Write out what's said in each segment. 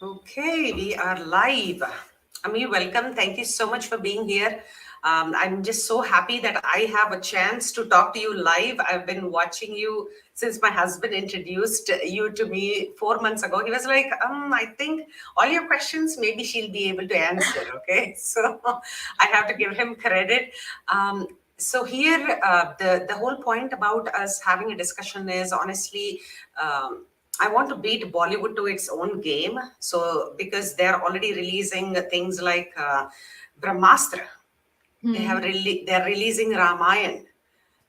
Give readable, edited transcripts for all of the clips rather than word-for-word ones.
Okay, we are live. Ami, welcome. Thank you so much for being here. I'm just so happy that I have a chance to talk to you live. I've been watching you since my husband introduced you to me 4 months ago. He was like, I think all your questions, maybe she'll be able to answer. Okay, so I have to give him credit. So here, the whole point about us having a discussion is honestly. I want to beat Bollywood to its own game. So because they're already releasing things like Brahmastra, they're releasing Ramayana.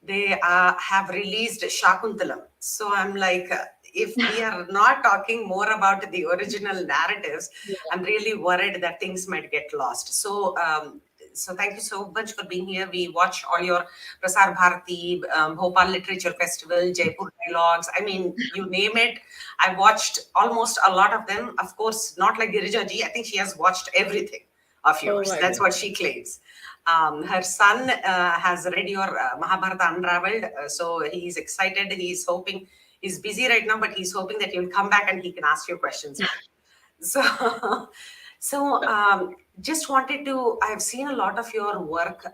They have released Shakuntalam. So I'm like, if we are not talking more about the original narratives, I'm really worried that things might get lost. So thank you so much for being here. We watch all your Prasar Bharati, Bhopal Literature Festival, Jaipur Dialogues. I mean, you name it. I watched almost a lot of them. Of course, not like Girija ji. I think she has watched everything of Oh yours. my That's God. what she claims. Her son has read your Mahabharata Unravelled, so he's excited. He's hoping, he's busy right now, but he's hoping that you'll come back and he can ask you questions back. So, so just wanted to, I've seen a lot of your work.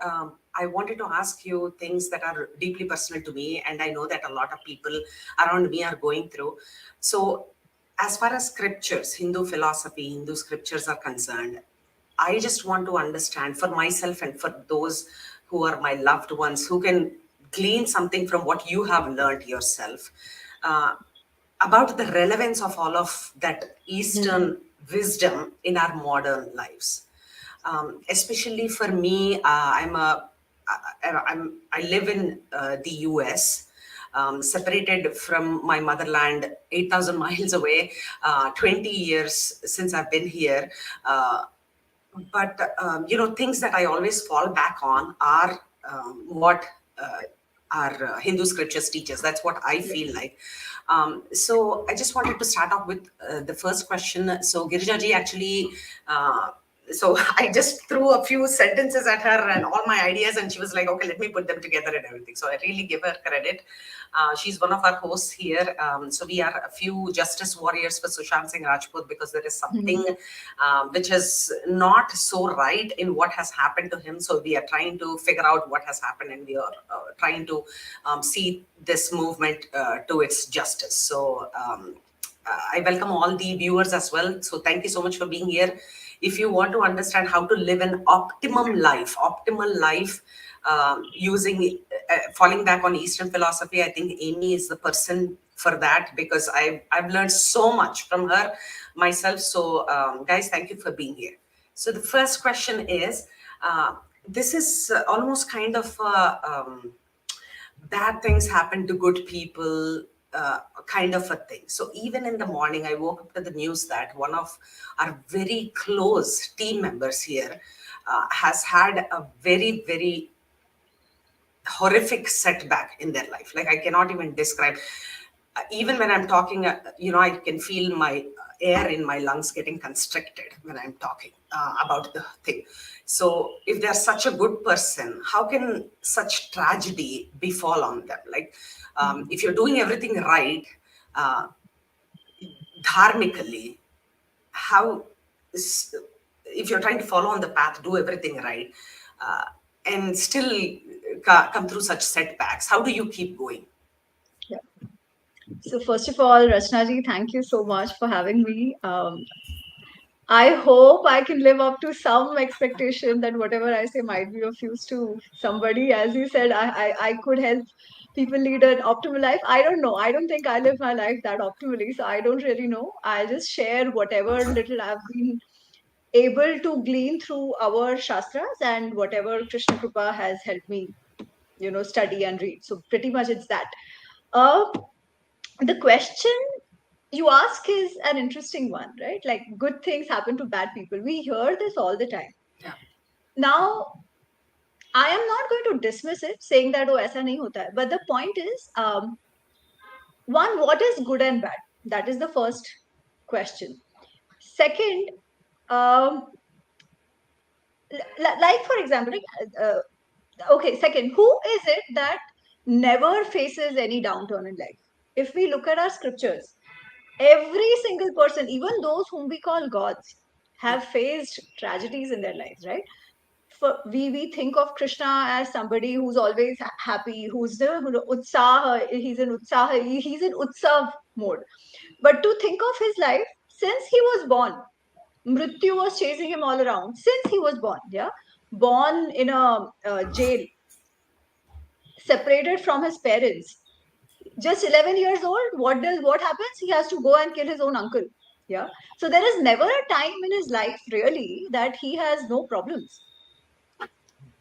I wanted to ask you things that are deeply personal to me, and I know that a lot of people around me are going through. So, as far as scriptures, Hindu philosophy, Hindu scriptures are concerned, I just want to understand for myself and for those who are my loved ones who can glean something from what you have learned yourself uh, about the relevance of all of that Hmm. Eastern wisdom in our modern lives. Especially for me, I live in the US, separated from my motherland, 8,000 miles away, 20 years since I've been here. But things that I always fall back on are what our Hindu scriptures teach us. That's what I feel like. So I just wanted to start off with the first question. So Girija ji actually. So I just threw a few sentences at her and all my ideas, and she was like, "Okay, let me put them together and everything." So I really give her credit. She's one of our hosts here. So we are a few justice warriors for Sushant Singh Rajput because there is something which is not so right in what has happened to him. So we are trying to figure out what has happened, and we are trying to see this movement to its justice. So I welcome all the viewers as well. So thank you so much for being here. If you want to understand how to live an optimal life, using falling back on Eastern philosophy, I think Amy is the person for that because I've learned so much from her myself. So guys, thank you for being here. So the first question is, this is almost kind of bad things happen to good people, kind of a thing. So even in the morning, I woke up to the news that one of our very close team members here has had a very horrific setback in their life. Like I cannot even describe. Even when I'm talking, I can feel my air in my lungs getting constricted when I'm talking about the thing. So if they're such a good person, how can such tragedy befall on them? Like if you're doing everything right, uh, dharmically, how if you're trying to follow on the path, do everything right, uh, and still come through such setbacks, how do you keep going? Yeah. So first of all, Rachna ji, thank you so much for having me. I hope I can live up to some expectation that whatever I say might be of use to somebody. As you said, I could help people lead an optimal life. I don't know. I don't think I live my life that optimally, so I don't really know. I'll just share whatever little I've been able to glean through our shastras and whatever Krishna Kripa has helped me, study and read. So pretty much it's that. Uh, the question you ask is an interesting one, right? Like good things happen to bad people. We hear this all the time. Yeah. Now, I am not going to dismiss it, saying that oh, aisa nahi hota hai. But the point is, one, what is good and bad? That is the first question. Second, um, like for example, okay. Second, who is it that never faces any downturn in life? If we look at our scriptures, Every single person, even those whom we call gods, have faced tragedies in their lives, right? We think of Krishna as somebody who's always happy, who's the utsaha, he's in utsav mode. But to think of his life since he was born, Mrityu was chasing him all around since he was born. Yeah, born in a jail, separated from his parents, just 11 years old. What happens? He has to go and kill his own uncle. Yeah, so there is never a time in his life really that he has no problems.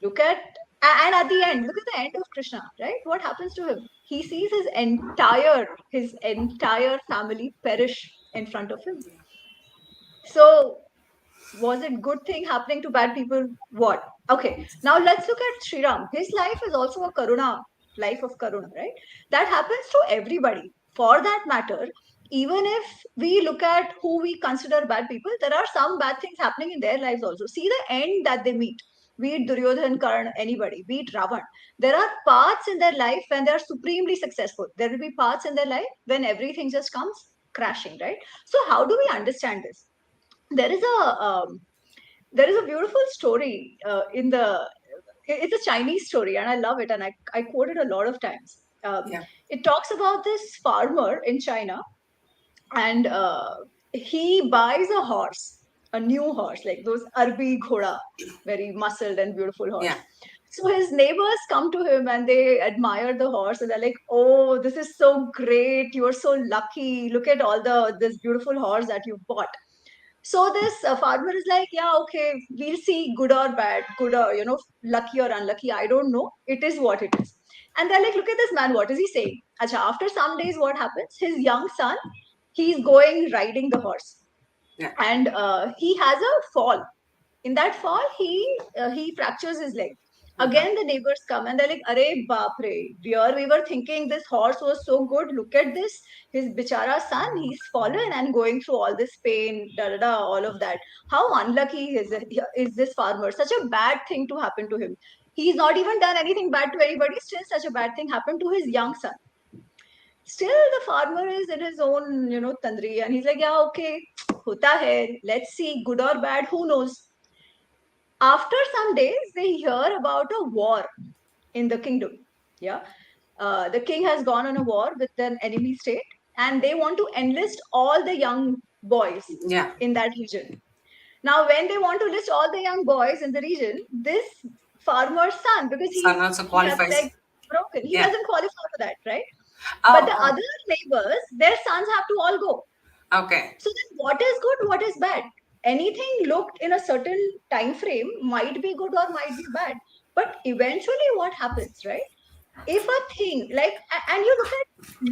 Look at and at the end, look at the end of Krishna, right? What happens to him? He sees his entire family perish in front of him. So was it good thing happening to bad people? What? Okay, now let's look at Sri Ram. His life is also a karuna, life of karuna, right? That happens to everybody. For that matter, even if we look at who we consider bad people, there are some bad things happening in their lives also. See the end that they meet. Be it Duryodhan, Karn, anybody, be it Ravan. There are parts in their life when they are supremely successful. There will be parts in their life when everything just comes crashing, right? So how do we understand this? There is a beautiful story in the it's a Chinese story and I love it, and I quote it a lot of times. Yeah. It talks about this farmer in China, and he buys a horse, a new horse, like those Arbi Ghoda, very muscled and beautiful horse. Yeah. So his neighbors come to him and they admire the horse and they're like, "Oh, this is so great! You are so lucky. Look at all this beautiful horse that you bought." So this farmer is like, yeah, okay, we'll see good or bad, good or, lucky or unlucky. I don't know. It is what it is. And they're like, look at this man. What is he saying? Acha, after some days, what happens? His young son, he's going riding the horse, Yeah. and he has a fall. In that fall, he fractures his leg. Uh-huh. Again, the neighbors come and they're like, "Arey baap re, dear, we were thinking this horse was so good. Look at this, his bichara son, he's fallen and going through all this pain, da da da, all of that. How unlucky is this farmer? Such a bad thing to happen to him. He's not even done anything bad to anybody. Still, such a bad thing happened to his young son. Still, the farmer is in his own, tandri, and he's like, yeah, okay, hota hai. Let's see, good or bad, who knows." After some days, they hear about a war in the kingdom. Yeah. The king has gone on a war with an enemy state, and they want to enlist all the young boys Yeah. in that region. Now, when they want to list all the young boys in the region, this farmer's son, because Son also he has leg qualifies. broken, he Yeah. doesn't qualify for that, right? But Oh, the oh. other neighbors, their sons have to all go. Okay. So then what is good, what is bad? Anything looked in a certain time frame might be good or might be bad. But eventually what happens, right? If a thing like and you look at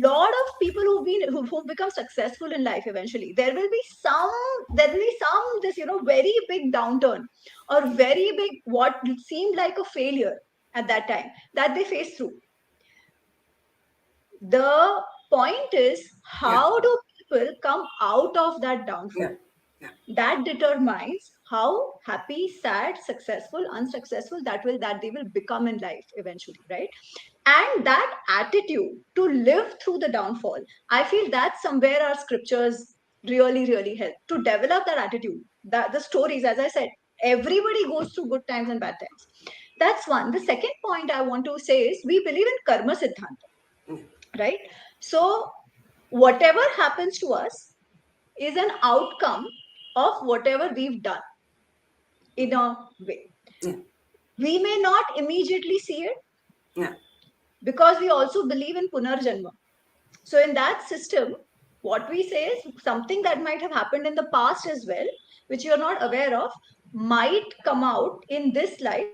lot of people who've become successful in life eventually, there will be some this very big downturn or very big what seemed like a failure at that time that they face through. The point is, Yeah. how do people come out of that downfall? Yeah. Yeah. That determines how happy, sad, successful, unsuccessful that they will become in life eventually, right? And that attitude to live through the downfall, I feel that's somewhere our scriptures really, really help to develop that attitude. That the stories, as I said, everybody goes through good times and bad times. That's one. The second point I want to say is we believe in karma siddhanta, right? So whatever happens to us is an outcome of whatever we've done in a way. Yeah. We may not immediately see it Yeah. because we also believe in punarjanma. So in that system, what we say is something that might have happened in the past as well, which you're not aware of, might come out in this life,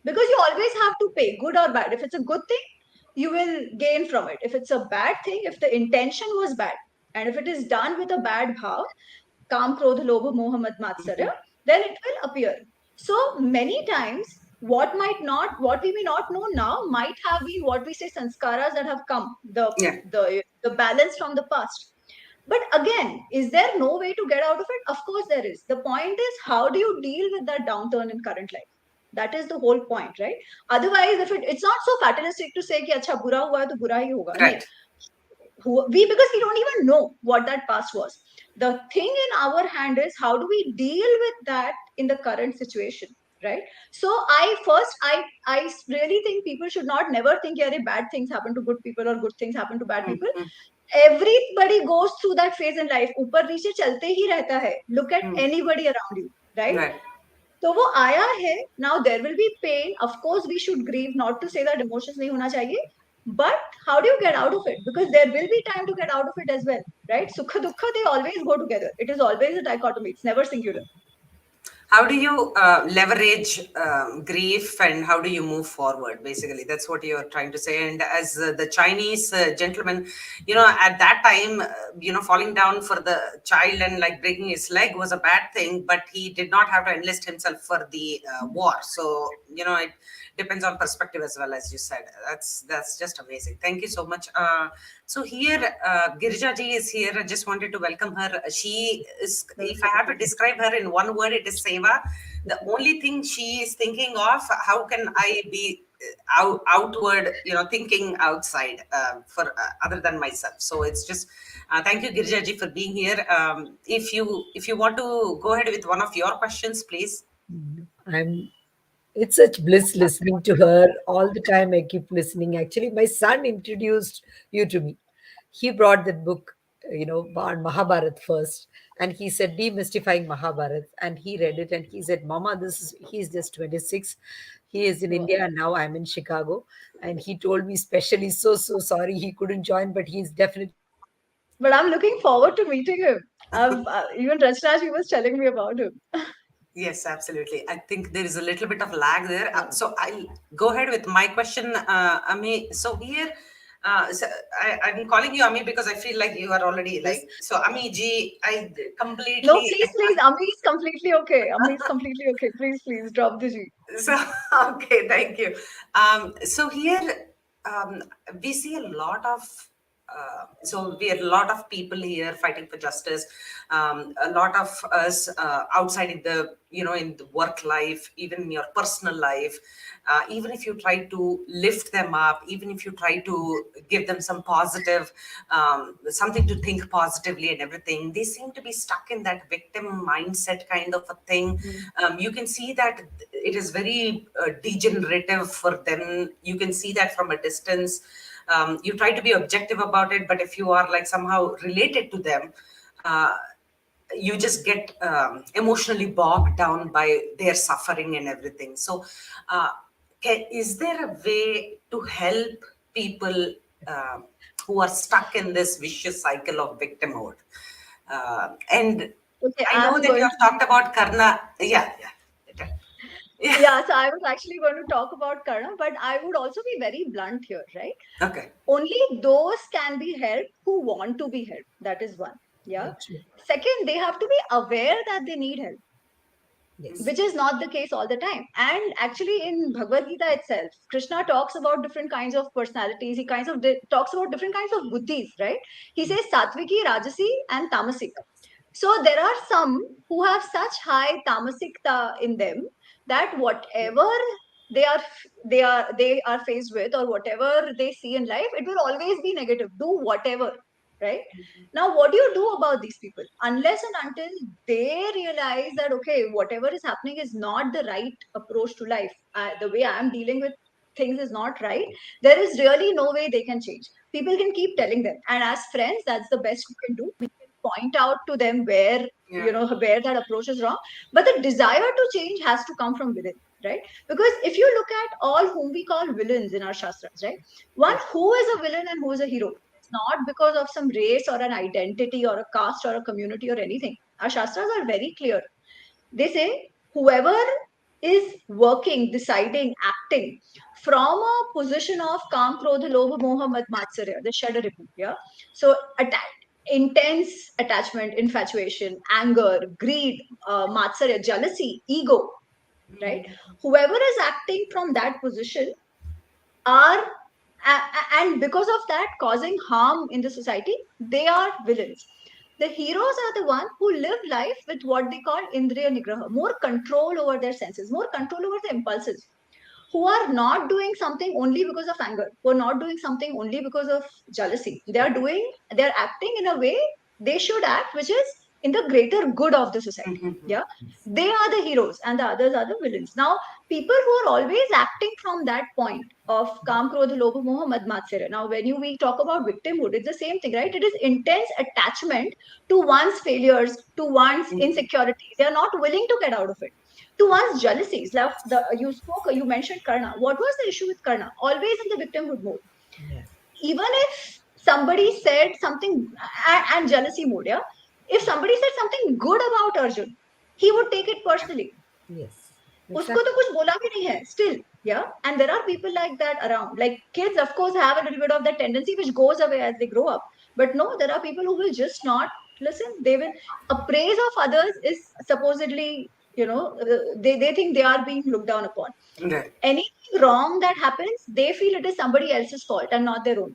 because you always have to pay, good or bad. If it's a good thing, you will gain from it. If it's a bad thing, if the intention was bad, and if it is done with a bad bhav, Kam, Krodha, Lobha, Moha, Mad, Matsarya, then it will appear. So many times, what we may not know now might have been what we say sanskaras that have come, Yeah. the balance from the past. But again, is there no way to get out of it? Of course there is. The point is, how do you deal with that downturn in current life? That is the whole point, right? Otherwise, if it's not so fatalistic to say कि अच्छा बुरा हुआ है तो बुरा ही होगा, नहीं. Right. because we don't even know what that past was. The thing in our hand is how do we deal with that in the current situation, right? So I really think people should not never think yeah, bad things happen to good people or good things happen to bad Mm, people. mm, Everybody goes through that phase in life, ऊपर नीचे चलते ही रहता है. Look at mm. anybody around you, right? Right. तो वो आया है. Now there will be pain, of course we should grieve, not to say that emotions नहीं होना चाहिए, but how do you get out of it? Because there will be time to get out of it as well, right? Sukha dukha, they always go together. It is always a dichotomy, it's never singular. How do you leverage grief, and how do you move forward? Basically, that's what you're trying to say. And as the Chinese gentleman, at that time, falling down for the child and like breaking his leg was a bad thing, but he did not have to enlist himself for the war. So, it depends on perspective as well, as you said. That's just amazing. Thank you so much. So here, Girija ji is here. I just wanted to welcome her. She is, if I have to describe her in one word, it is Seva. The only thing she is thinking of, how can I be outward, thinking outside for other than myself. So it's just, thank you, Girija ji, for being here. If you want to go ahead with one of your questions, please. I'm it's such bliss listening to her all the time. I keep listening. Actually, my son introduced you to me. He brought that book, on Mahabharata first, and he said demystifying Mahabharata, and he read it and he said, "Mama, he's just 26. He is in Wow. India and now I'm in Chicago." And he told me specially, so sorry he couldn't join, but he's definitely going to read it. But I'm looking forward to meeting him. Even Rachna, he was telling me about him. Yes, absolutely. I think there is a little bit of lag there. So I'll go ahead with my question, Ami. So here, I'm calling you Ami because I feel like you are already Yes. like, so Ami ji, I No, completely, please, Ami is completely okay. Ami is completely okay. Please drop the G. so, okay, thank you. So here, um, we see a lot of so we are a lot of people here fighting for justice. A lot of us outside in the in the work life, even in your personal life. Even if you try to lift them up, even if you try to give them some positive, something to think positively and everything, they seem to be stuck in that victim mindset kind of a thing. You can see that it is very degenerative for them. You can see that from a distance. You try to be objective about it, but if you are like somehow related to them, uh, you just get emotionally bogged down by their suffering and everything. So, is there a way to help people uh, who are stuck in this vicious cycle of victimhood? And Okay, I know I'm that you going have to. talked about Karna. Yeah, yeah, yeah. Yeah, so I was actually going to talk about Karna, but I would also be very blunt here, right? Okay. Only those can be helped who want to be helped. That is one. Yeah. True. Second, they have to be aware that they need help, Yes. which is not the case all the time. And actually, in Bhagavad Gita itself, Krishna talks about different kinds of personalities. He kinds of talks about different kinds of buddhis, right? He says Satviki, Rajasi, and Tamasic. So there are some who have such high tamasikta in them that whatever they are they are faced with, or whatever they see in life, it will always be negative. Do whatever, right? Now, what do you do about these people? Unless and until they realize that okay, whatever is happening is not the right approach to life. The way I am dealing with things is not right. There is really no way they can change. People can keep telling them, and as friends, that's the best we can do. We can point out to them where Yeah. where that approach is wrong. But the desire to change has to come from within, right? Because if you look at all whom we call villains in our shastras, right? One, who is a villain and who is a hero? It's not because of some race or an identity or a caste or a community or anything. Our shastras are very clear. They say whoever is working, deciding, acting from a position of kam, krodha, lobha, moha, mad, matsarya, the shadaripu, yeah. So intense attachment, infatuation, anger, greed, matsarya, jealousy, ego, right? Whoever is acting from that position are and because of that causing harm in the society, they are villains. The heroes are the one who live life with what they call indriya nigraha, more control over their senses, more control over the impulses. who are not doing something only because of anger, who are not doing something only because of jealousy. They're acting in a way they should act, which is in the greater good of the society. Mhm. Yeah. They are the heroes and the others are the villains. Now, people who are always acting from that point of Kam, Krodha, Lobha, Moha, Mad, Matsarya. Now, when we talk about victimhood, it's the same thing, right? It is intense attachment to one's failures, to one's Mhm. insecurities. They are not willing to get out of it. To one's jealousies. Like you mentioned Karna. What was the issue with Karna? Always in the victimhood mode. Yeah. Even if somebody said something, and jealousy mode, yeah. If somebody said something good about Arjun, he would take it personally. Yes. उसको तो Exactly. कुछ बोला भी नहीं है still. Yeah. And there are people like that around. Like kids of course have a little bit of that tendency which goes away as they grow up, but no, there are people who will just not listen. They will appraise of others is supposedly, they think they are being looked down upon. Right. Anything wrong that happens, they feel it is somebody else's fault and not their own.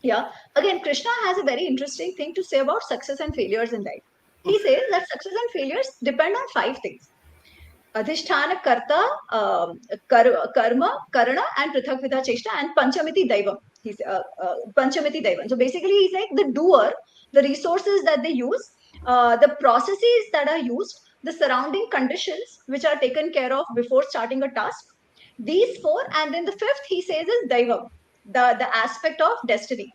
Yeah. Again, Krishna has a very interesting thing to say about success and failures in life. He Okay. says that success and failures depend on five things: अधिष्ठान कर्ता, कर्म, karana, and prithakvida cheshta, and panchamiti daivam. He's panchamiti daivam. So basically, he's like the doer, the resources that they use, the processes that are used, the surrounding conditions which are taken care of before starting a task. These four, and then the fifth he says is daivam, the aspect of destiny.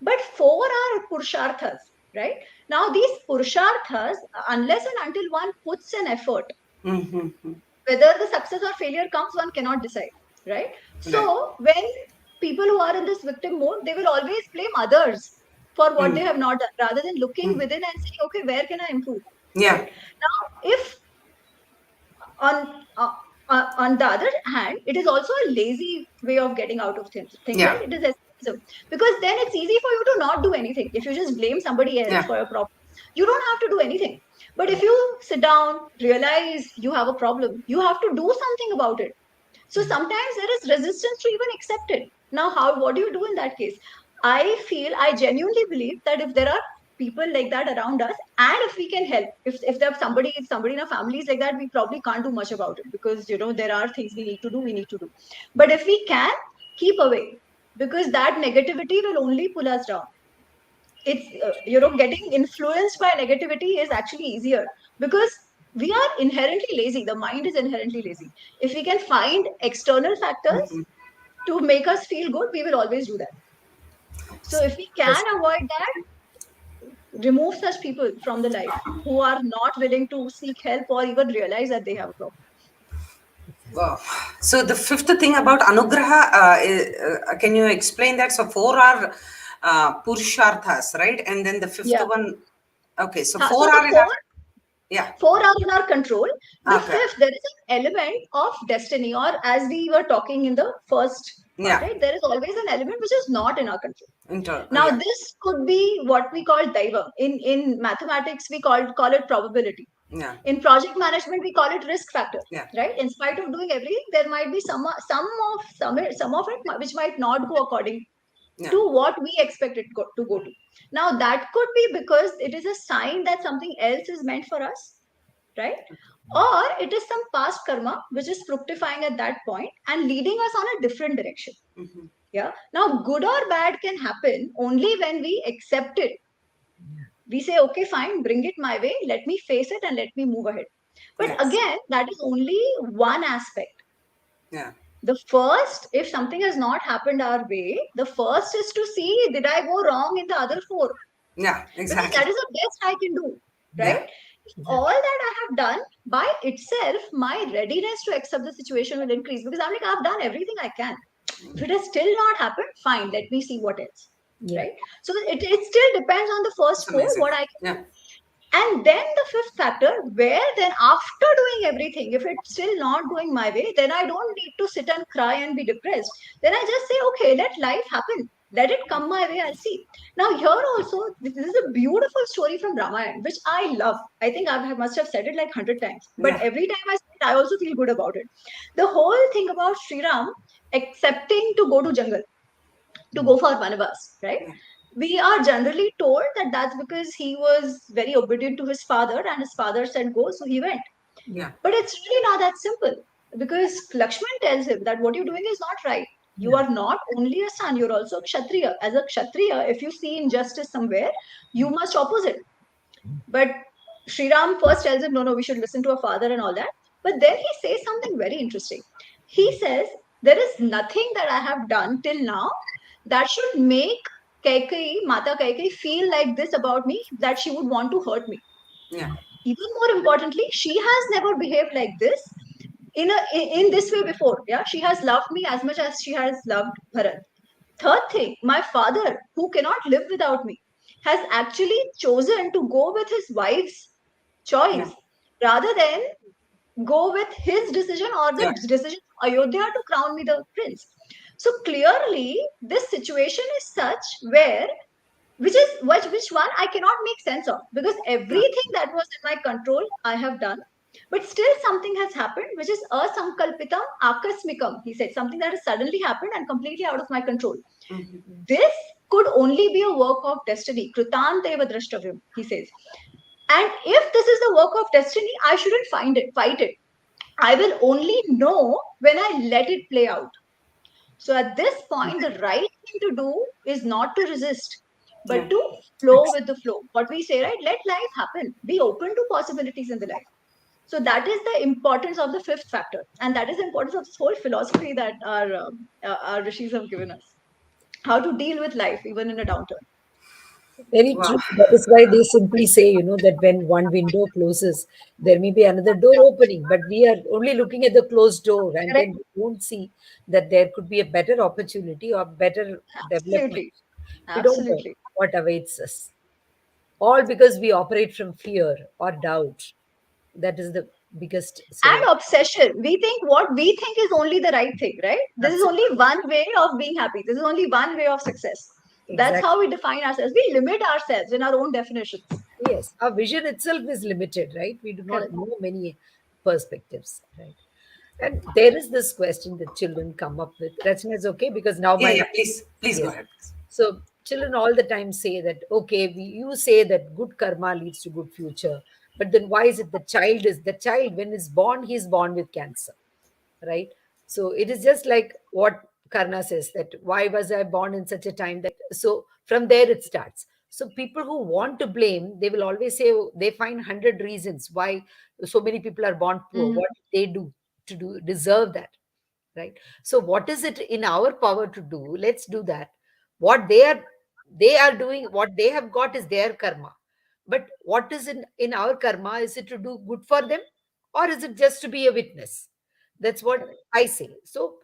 But four are purusharthas, right? Now these purusharthas, unless and until one puts an effort, Mm-hmm. whether the success or failure comes, one cannot decide, right? So Right. when people who are in this victim mode, they will always blame others for what they Mm. have not done, rather than looking Mm. within and saying, okay, where can I improve, Yeah. right? Now, if on uh, on the other hand, it is also a lazy way of getting out of things, Yeah. right? It is escapism, because then it's easy for you to not do anything. If you just blame somebody else Yeah. for a problem, you don't have to do anything. But if you sit down, realize you have a problem, you have to do something about it. So sometimes there is resistance to even accept it. Now, what do you do in that case? I genuinely believe that if there are people like that around us, and if we can help, if there's somebody in our families like that, we probably can't do much about it, because there are things we need to do. But if we can, keep away, because that negativity will only pull us down. It's getting influenced by negativity is actually easier, because we are inherently lazy. The mind is inherently lazy. If we can find external factors Mm-hmm. to make us feel good, we will always do that. So if we can Yes. avoid that, remove such people from the life who are not willing to seek help or even realize that they have a problem. Wow. So the fifth thing about anugraha, can you explain that? So four are purusharthas, right? And then the fifth Yeah. one. Okay. So So four the are in our. four Yeah. four are in our control. The Okay. fifth, there is an element of destiny, or as we were talking in the first part, Yeah. right? There is always an element which is not in our control. Now, Yeah. this could be what we call daiva. In mathematics, we call it probability. Yeah. In project management, we call it risk factor. Yeah. Right? In spite of doing everything, there might be some of it which might not go according Yeah. to what we expect it to go to. Now, that could be because it is a sign that something else is meant for us, right? Or it is some past karma which is fructifying at that point and leading us on a different direction. Mm-hmm. Yeah. Now, good or bad can happen only when we accept it. We say, okay, fine, bring it my way, let me face it and let me move ahead. But Yes. again, that is only one aspect. Yeah. The first, if something has not happened our way, the first is to see, did I go wrong in the other four? Yeah. Because Exactly. that is the best I can do, Yeah. right? If all that I have done by itself, my readiness to accept the situation will increase, because I'm like, I've done everything I can. If it has still not happened, fine, let me see what else, Yeah. right? So it still depends on the first It's four, amazing. what I can. Yeah. And then the fifth factor, where then after doing everything, if it's still not going my way, then I don't need to sit and cry and be depressed. Then I just say, okay, let life happen. Let it come my way, I'll see. Now, here also, this is a beautiful story from Ramayana, which I love. I think I must have said it like 100 times. But Yeah. every time I say it, I also feel good about it. The whole thing about Sri Ram accepting to go to jungle, to go for Vanavas, right? Yeah. We are generally told that that's because he was very obedient to his father and his father said go, so he went. Yeah. Yeah. But it's really not that simple. because Lakshman tells him that what you're doing is not right. You Yeah. are not only a son, you're also a Kshatriya. As a Kshatriya, if you see injustice somewhere, you must oppose it. But Sri Ram first tells him, no, no, we should listen to our father and all that. But then he says something very interesting. He says, there is nothing that I have done till now that should make Kaikai, Mata Kaikai, feel like this about me, that she would want to hurt me. Yeah. Even more importantly, she has never behaved like this in this way before. Yeah, she has loved me as much as she has loved Bharat. Third thing, my father, who cannot live without me, has actually chosen to go with his wife's Yeah. choice rather than go with his decision or the Yeah. decision of Ayodhya to crown me the prince. So clearly, this situation is such where which one I cannot make sense of, because Yeah. everything that was in my control I have done, but still something has happened which is asankalpitam akasmikam. He said something that has suddenly happened and completely out of my control. Mhm. This could only be a work of destiny. Krutanteva drashtavyam, he says. And if this is the work of destiny, I shouldn't fight it. I will only know when I let it play out. So at this point, the right thing to do is not to resist, Yeah. but to flow with the flow. What we say, right? Let life happen. Be open to possibilities in the life. So that is the importance of the fifth factor, and that is the importance of this whole philosophy that our rishis have given us. How to deal with life even in a downturn. Very Wow. true. That is why they simply say, that when one window closes, there may be another door opening, but we are only looking at the closed door, and Correct? then we don't see that there could be a better opportunity or better development. Absolutely, We don't know absolutely. what awaits us, all because we operate from fear or doubt. That is the biggest And scenario. obsession. We think what we think is only the right thing, right? This is only Absolutely. one way of being happy. This is only one way of success. That's Exactly. how we define ourselves. We limit ourselves in our own definitions. Yes, our vision itself is limited, right? We do not Correct. know many perspectives, right? And there is this question that children come up with. Rachna is okay because now Yeah. my Yeah. mind, Please. Please go yes. ahead. So children all the time say that, okay, you say that good karma leads to good future, but then why is it the child when is born, he's born with cancer, right? So it is just like what Karna says, that why was I born in such a time that, so from there it starts. So people who want to blame, they will always say, oh, they find 100 reasons why so many people are born poor. Mhm. What did they do to do deserve that, right? So what is it in our power to do? Let's do that. What they are doing, what they have got is their karma. But what is in our karma? Is it to do good for them, or is it just to be a witness? That's what Correct. I say. So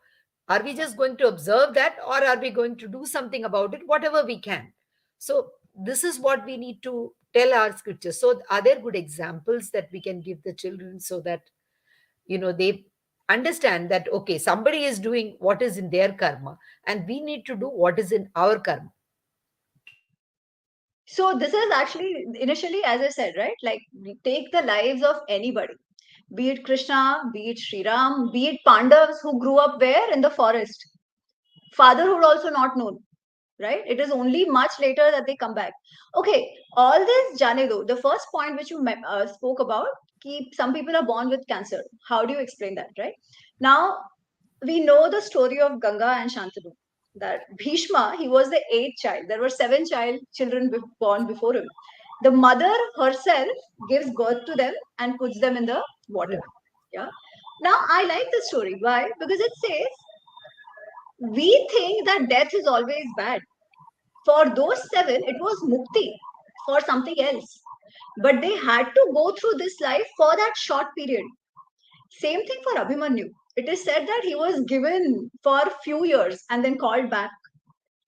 are we just going to observe that, or are we going to do something about it, whatever we can? So this is what we need to tell our scriptures. So are there good examples that we can give the children, so that they understand that, okay, somebody is doing what is in their karma, and we need to do what is in our karma. So this is actually initially, as I said, right? Like take the lives of anybody, be it Krishna, be it Sri Ram, be it Pandavas who grew up where in the forest. Fatherhood also not known, right? It is only much later that they come back. Okay, all this jane do. The first point which you spoke about, keep some people are born with cancer. How do you explain that, right? Now we know the story of Ganga and Shantanu. That Bhishma, he was the eighth child. There were seven children born before him. The mother herself gives birth to them and puts them in the water. Yeah. Now I like the story. Why? Because it says we think that death is always bad. For those seven, it was mukti for something else. But they had to go through this life for that short period. Same thing for Abhimanyu. It is said that he was given for a few years and then called back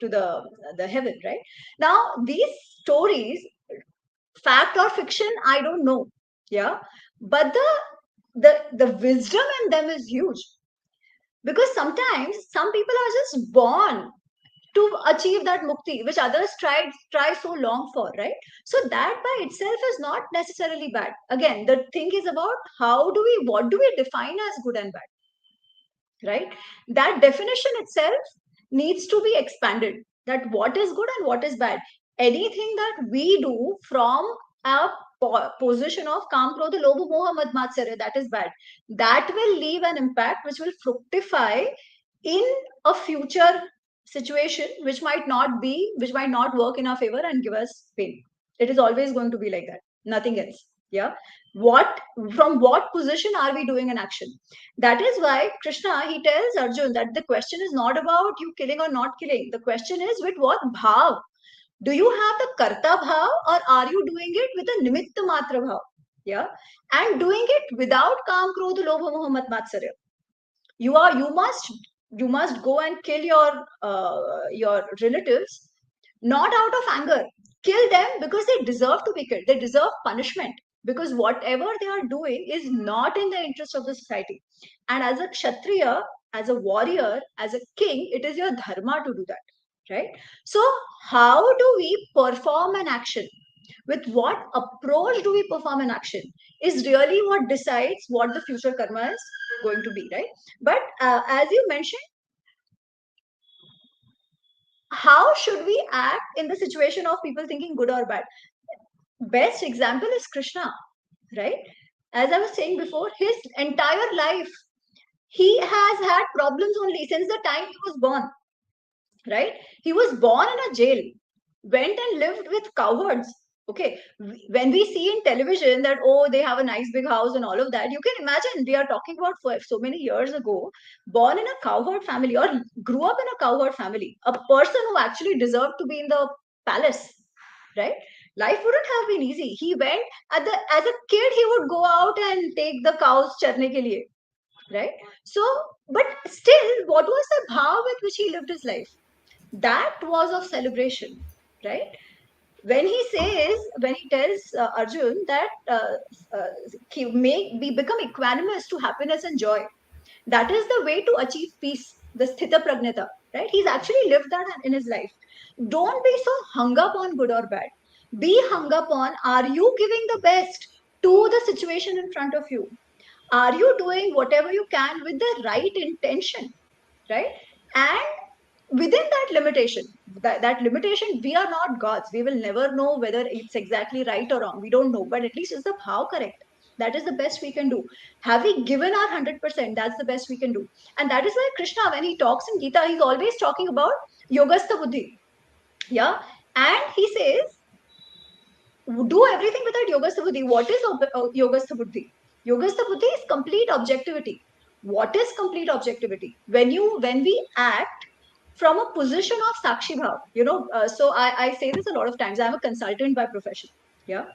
to the heaven, right? Now, these stories, fact or fiction, I don't know. Yeah. But the wisdom in them is huge. Because sometimes some people are just born to achieve that mukti, which others try so long for, right? So that by itself is not necessarily bad. Again, the thing is about what do we define as good and bad, right? That definition itself needs to be expanded. That what is good and what is bad. Anything that we do from a position of Kam, Krodha, Lobha, Moha, Mad, Matsarya, that is bad. That will leave an impact which will fructify in a future situation which might not work in our favor and give us pain. It is always going to be like that, nothing else. Yeah. What From what position are we doing an action? That is why Krishna, he tells Arjun that the question is not about you killing or not killing. The question is with what bhav. Do you have the karta bhav, or are you doing it with a nimitta matra bhav? Yeah. And doing it without kam, krodha, lobha, moha, mat, matsarya. You must go and kill your relatives, not out of anger. Kill them because they deserve to be killed. They deserve punishment, because whatever they are doing is not in the interest of the society. And as a kshatriya, as a warrior, as a king, it is your dharma to do that, right? So how do we perform an action? With what approach do we perform an action is really what decides what the future karma is going to be, right? But as you mentioned, how should we act in the situation of people thinking good or bad? Best example is Krishna, right? As I was saying before, his entire life he has had problems only since the time he was born, right? He was born in a jail, went and lived with cowherds. Okay, when we see in television that, oh, they have a nice big house and all of that, you can imagine we are talking about for so many years ago, born in a cowherd family or grew up in a cowherd family, a person who actually deserved to be in the palace, right? Life wouldn't have been easy. He went as a kid, he would go out and take the cows charne ke liye, right? So, but still, what was the bhav with which he lived his life? That was of celebration, right? When he tells Arjun that we become equanimous to happiness and joy, that is the way to achieve peace, the sthita pragnata, right? He's actually lived that in his life. Don't be so hung up on good or bad. Be hung up on, are you giving the best to the situation in front of you? Are you doing whatever you can with the right intention, right? And within that limitation, that limitation, we are not gods. We will never know whether it's exactly right or wrong. We don't know, but at least is the bhav correct? That is the best we can do. Have we given our 100%? That's the best we can do. And that is why Krishna, when he talks in Gita, he's always talking about yogastha buddhi. Yeah. And he says, do everything without yogastha buddhi. What is yogastha buddhi? Yogastha buddhi is complete objectivity. What is complete objectivity? When we act from a position of sakshi bhav, so I say this a lot of times. I'm a consultant by profession. Yeah.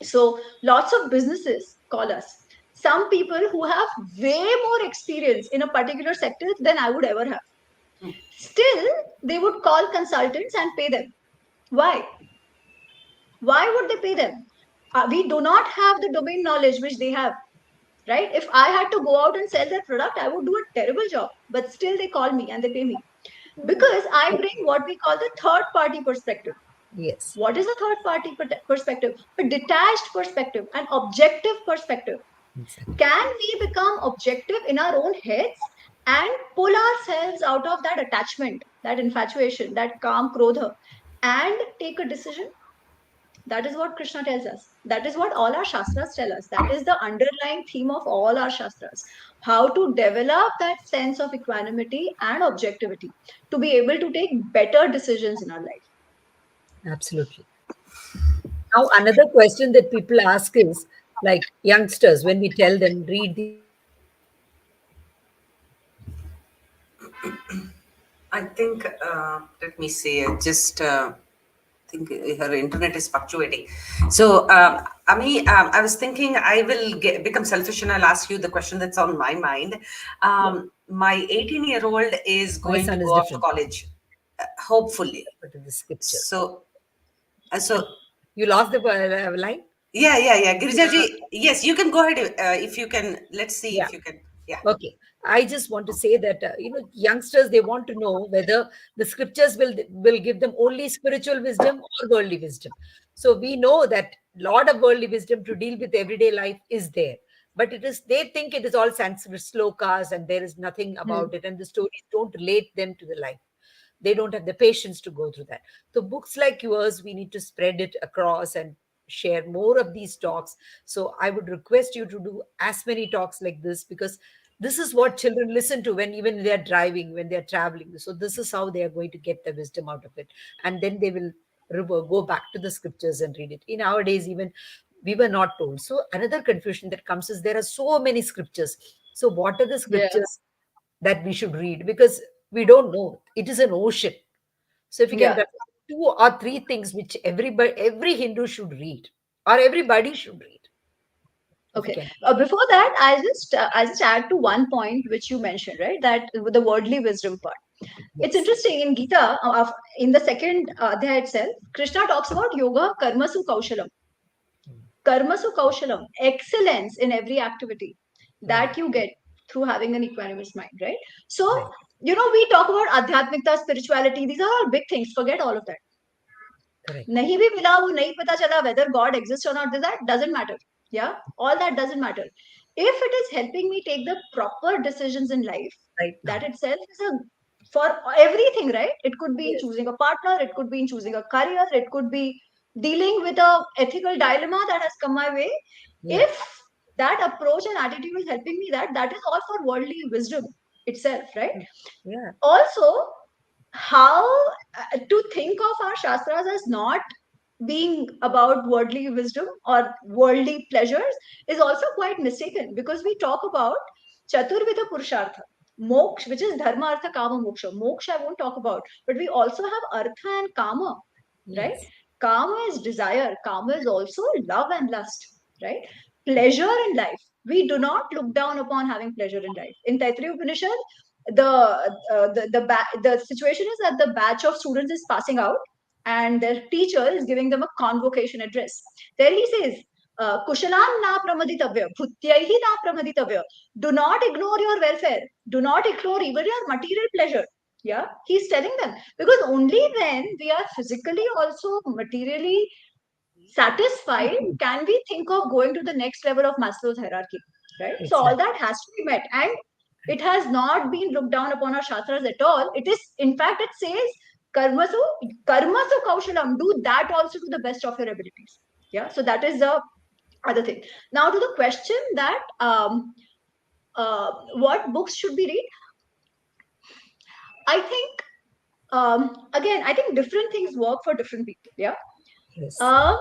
So lots of businesses call us. Some people who have way more experience in a particular sector than I would ever have. Still, they would call consultants and pay them. Why? Why would they pay them? We do not have the domain knowledge which they have, right? If I had to go out and sell that product, I would do a terrible job, but still they call me and they pay me because I bring what we call the third party perspective. Yes, What is a third party perspective? A detached perspective, an objective perspective. exactly. Can we become objective in our own heads and pull ourselves out of that attachment, that infatuation, that calm krodha, and take a decision? That is what Krishna tells us. That is what all our Shastras tell us. That is the underlying theme of all our Shastras. How to develop that sense of equanimity and objectivity to be able to take better decisions in our life. Absolutely. Now, another question that people ask is like youngsters, when we tell them read these books, I think, let me see, just think her internet is fluctuating. So, Ami, I was thinking I will become selfish and I'll ask you the question that's on my mind. Yeah. My 18-year-old is my going to son is go off to different, college, hopefully. but in the scripture. So, so You lost the line? yeah. Girjaji, yes, you can go ahead if you can. Let's see Yeah. if you can. Yeah. Okay. I just want to say that youngsters, they want to know whether the scriptures will give them only spiritual wisdom or worldly wisdom. So we know that lot of worldly wisdom to deal with everyday life is there, but it is they think it is all Sanskrit slokas and there is nothing Hmm. about it, and the stories don't relate them to the life. They don't have the patience to go through that. So books like yours, we need to spread it across and share more of these talks. So I would request you to do as many talks like this, because this is what children listen to when even they're driving, when they're traveling. So this is how they are going to get the wisdom out of it, and then they will go back to the scriptures and read it. In our days, even we were not told. So another confusion that comes is there are so many scriptures. So what are the Yeah. scriptures that we should read? Because we don't know. It is an ocean. So if you can Yeah. recommend two or three things which every Hindu should read, or everybody should read, if you Okay. can. Before that, I just add to one point which you mentioned, right? That with the worldly wisdom part. It's Yes. interesting in Gita, in the second adhyaya itself, Krishna talks about yoga karmasu kaushalam. Karmasu kaushalam, excellence in every activity Right. that you get through having an equanimous mind, right? So, Right. we talk about adhyatmikta, spirituality. These are all big things. Forget all of that. Correct. नहीं भी मिला वो नहीं पता चला whether God exists or not, that doesn't matter. Yeah, all that doesn't matter. If it is helping me take the proper decisions in life, Right that now. itself is a for everything, right? It could be in Yes. choosing a partner, it could be in choosing a career, it could be dealing with a ethical dilemma that has come my way. Yeah. If that approach and attitude is helping me, that is all for worldly wisdom itself, right? Yeah. Also, how to think of our shastras as not being about worldly wisdom or worldly pleasures is also quite mistaken, because we talk about chaturvida purushartha, moksha, which is dharma, artha, kama, moksha. Moksha I won't talk about, but we also have artha and kama, right? Yes. Kama is desire, kama is also love and lust, right? Pleasure in life. We do not look down upon having pleasure in life. In Taittiriya Upanishad, the situation is that the batch of students is passing out, and their teacher is giving them a convocation address. There he says, Kushalam na pramaditavya, bhutyaihi na pramaditavya. Do not ignore your welfare. Do not ignore even your material pleasure. Yeah, he's telling them, because only when we are physically also materially satisfied can we think of going to the next level of Maslow's hierarchy, right? So all Exactly. that has to be met, and it has not been looked down upon our shastras at all. It is, in fact, it says karmasu karmasu kaushalam. Do that also to the best of your abilities. Yeah. So that is the other thing. Now to the question that what books should we read? I think again, I think different things work for different people. Yeah. Yes. Uh,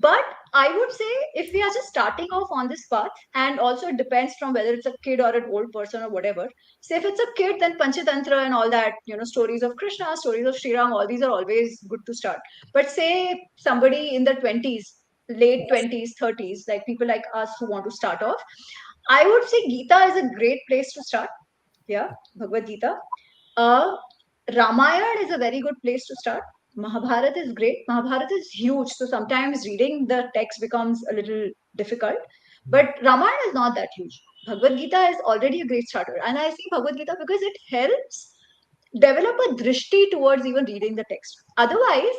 but I would say if we are just starting off on this path, and also it depends from whether it's a kid or an old person or whatever. Say if it's a kid, then Panchatantra and all that, stories of Krishna, stories of Sri Ram, all these are always good to start. But say somebody in the 20s, late Yes. 20s, 30s, like people like us who want to start off, I would say Gita is a great place to start. Yeah, Bhagavad Gita. Uh, Ramayana is a very good place to start. Mahabharata is great. Mahabharata is huge, so sometimes reading the text becomes a little difficult. But Ramayana is not that huge. Bhagavad Gita is already a great starter, and I see Bhagavad Gita because it helps develop a drishti towards even reading the text. Otherwise,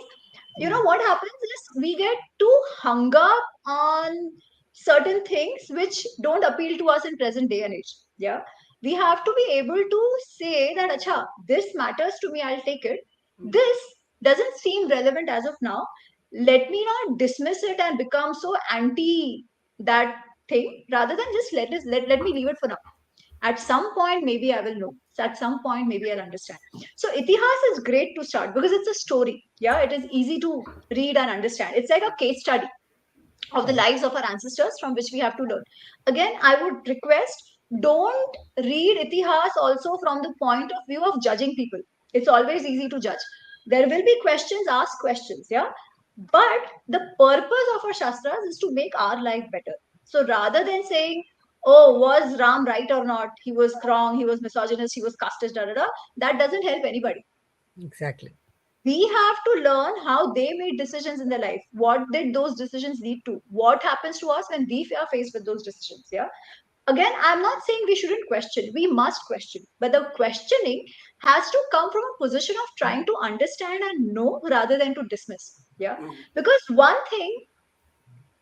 what happens is we get too hung up on certain things which don't appeal to us in present day and age. Yeah, we have to be able to say that, acha, this matters to me, I'll take it. This doesn't seem relevant as of now. Let me not dismiss it and become so anti that thing, rather than just let me leave it for now. At some point, maybe I will know. At some point, maybe I'll understand. So Itihas is great to start because it's a story. Yeah, it is easy to read and understand. It's like a case study of the Right. lives of our ancestors from which we have to learn. Again, I would request, don't read Itihas also from the point of view of judging people. It's always easy to judge. There will be questions, ask questions, yeah. But the purpose of our shastras is to make our life better. So rather than saying, oh, was Ram right or not? He was wrong, he was misogynist, he was casteist, da da da, that doesn't help anybody. Exactly. We have to learn how they made decisions in their life. What did those decisions lead to? What happens to us when we are faced with those decisions? Yeah. Again, I'm not saying we shouldn't question. We must question. But the questioning has to come from a position of trying to understand and know rather than to dismiss. Yeah. Because one thing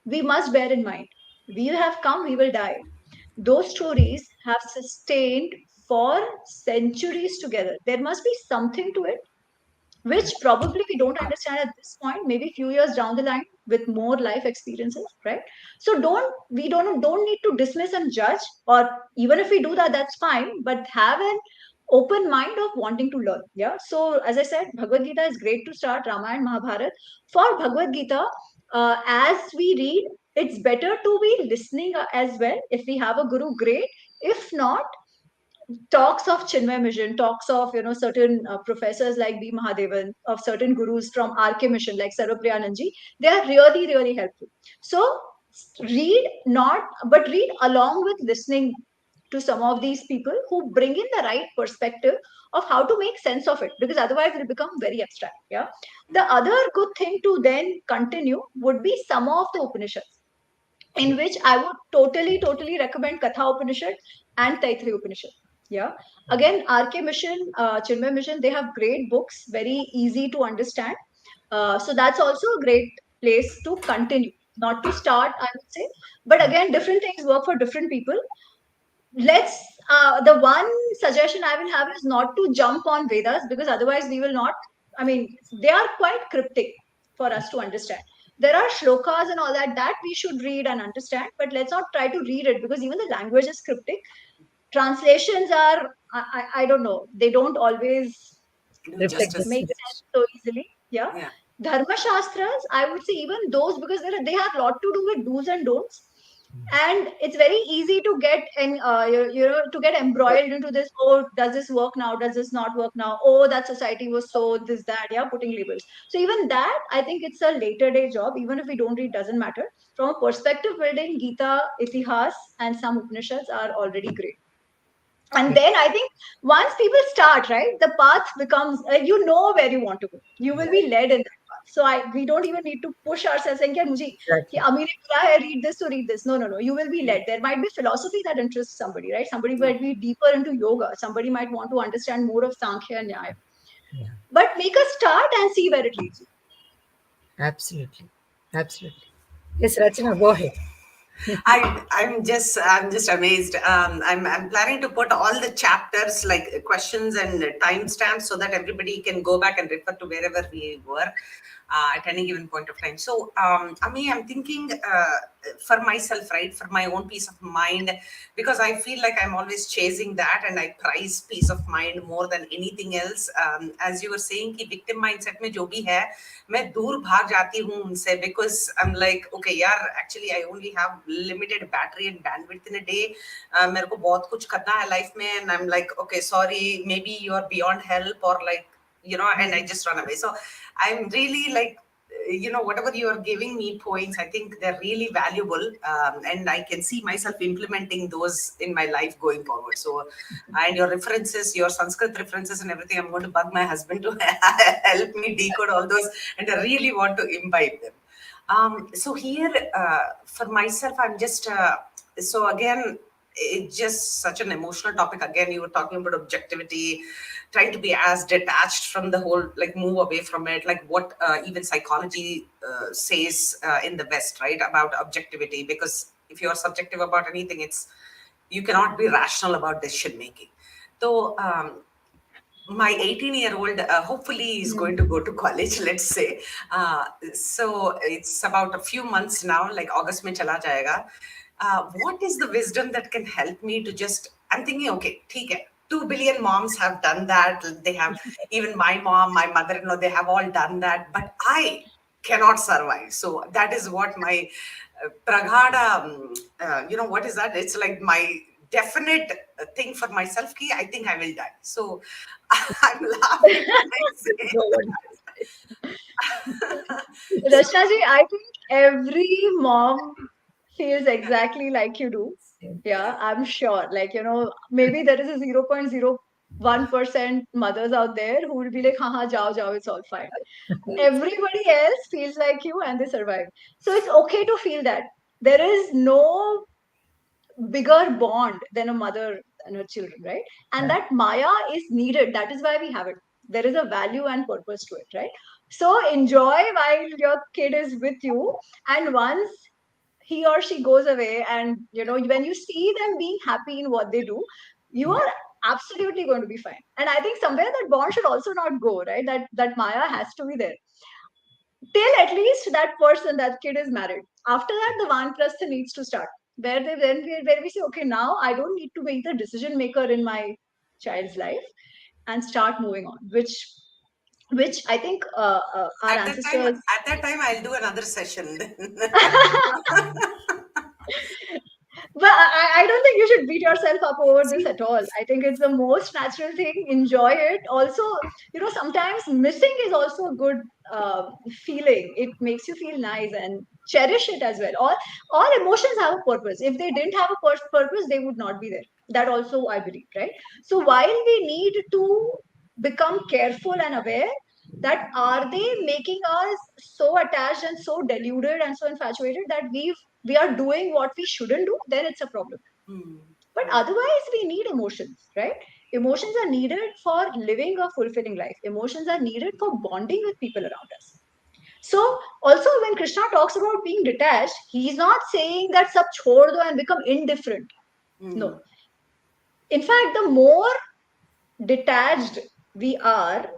we must bear in mind, we have come, we will die. Those stories have sustained for centuries together. There must be something to it which probably we don't understand at this point. Maybe a few years down the line, with more life experiences, right? So don't need to dismiss and judge, or even if we do that, that's fine, but have an open mind of wanting to learn. Yeah. So as I said, Bhagavad Gita is great to start. Ramayana, Mahabharata. For Bhagavad Gita, as we read, it's better to be listening as well. If we have a guru, great. If not, talks of Chinmay Mission, talks of certain professors like B. Mahadevan, of certain gurus from RK Mission like Sarvapriyananji, they are really, really helpful. So read not, but read along with listening to some of these people who bring in the right perspective of how to make sense of it, because otherwise it will become very abstract. Yeah. The other good thing to then continue would be some of the Upanishads, in which I would totally recommend Katha Upanishad and Taittiriya Upanishad. Yeah. Again, RK Mission, Chinmay Mission, they have great books, very easy to understand. So that's also a great place to continue, not to start, I would say. But again, different things work for different people. Let's The one suggestion I will have is not to jump on Vedas, because otherwise we will not, I mean, they are quite cryptic for us to understand. There are shlokas and all that we should read and understand, but let's not try to read it, because even the language is cryptic. Translations are, I don't know, they don't always Do Reflect the justice. make sense spirit. so easily. Yeah. Yeah. Dharma Shastras, I would say even those, because they have a lot to do with do's and don'ts. And it's very easy to get to get embroiled into this. Oh, does this work now? Does this not work now? Oh, that society was so this, that, yeah, putting labels. So even that, I think it's a later day job. Even if we don't read, doesn't matter. From a perspective building, Gita, Itihas, and some Upanishads are already great. And Yeah, then I think once people start, right, the path becomes, where you want to go. You will be led in that path. So we don't even need to push ourselves and get mujhe कि exactly. अमी ने बोला है read this, to read this. No. You will be led. There might be philosophy that interests somebody, right? Somebody Yeah. might be deeper into yoga. Somebody might want to understand more of Sankhya and Nyaya. Yeah, But make a start and see where it leads you. absolutely. Absolutely. Yes, Rachana, go ahead. I'm just amazed. I'm planning to put all the chapters like questions and timestamps so that everybody can go back and refer to wherever we were at any given point of time. So, I'm thinking for myself, right, for my own peace of mind, because I feel like I'm always chasing that, and I prize peace of mind more than anything else. As you were saying, कि victim mindset में जो भी है, मैं दूर भाग जाती हूँ उनसे, because I'm like, okay, यार, actually I only have limited battery and bandwidth in a day. मेरे को बहुत कुछ करना है life में, and I'm like, okay, sorry, maybe you are beyond help, or like, and I just run away. So I'm really like, whatever you are giving me points, I think they're really valuable, and I can see myself implementing those in my life going forward. So, and your references, your Sanskrit references and everything, I'm going to bug my husband to help me decode all those, and I really want to imbibe them. So here, for myself, I'm just so again, it's just such an emotional topic. Again, you were talking about objectivity, trying to be as detached from the whole, like move away from it, like what even psychology says in the West, right, about objectivity. Because if you're subjective about anything, it's you cannot be rational about decision making. So my 18-year-old hopefully is going to go to college, let's say. So it's about a few months now, like August mein chala jayega. What is the wisdom that can help me to just, I'm thinking, okay, theek hai, 2 billion moms have done that. They have, even my mom, my mother-in-law, they have all done that, but I cannot survive. So that is what my praghada, what is that? It's like my definite thing for myself ki I think I will die. So I'm laughing when I say No one. that. So Rachna ji, I think every mom feels yeah, exactly like you do. Same. Yeah, yeah, I'm sure. Like, maybe there is a 0.01% mothers out there who will be like, ha, jao, it's all fine. Everybody else feels like you and they survive. So it's okay to feel that. There is no bigger bond than a mother and her children, right? And Yeah. that Maya is needed. That is why we have it. There is a value and purpose to it, right? So enjoy while your kid is with you. And once he or she goes away, and when you see them being happy in what they do, you are absolutely going to be fine. And I think somewhere that bond should also not go, right? That Maya has to be there. till at least that person, that kid is married. After that, the vanprastha needs to start, where they where we say, okay, now I don't need to be the decision maker in my child's life, and start moving on, which I think our ancestors. At that time, I'll do another session. But I don't think you should beat yourself up over this at all. I think it's the most natural thing. Enjoy it. Also, sometimes missing is also a good feeling. It makes you feel nice, and cherish it as well. All emotions have a purpose. If they didn't have a purpose, they would not be there. That also I believe, right? So while we need to become careful and aware, that are they making us so attached and so deluded and so infatuated that we are doing what we shouldn't do, then it's a problem. Hmm. But otherwise, we need emotions, right? Emotions are needed for living a fulfilling life. Emotions are needed for bonding with people around us. So, also, when Krishna talks about being detached, he's not saying that sab chhod do and become indifferent. Hmm. No. In fact, the more detached we are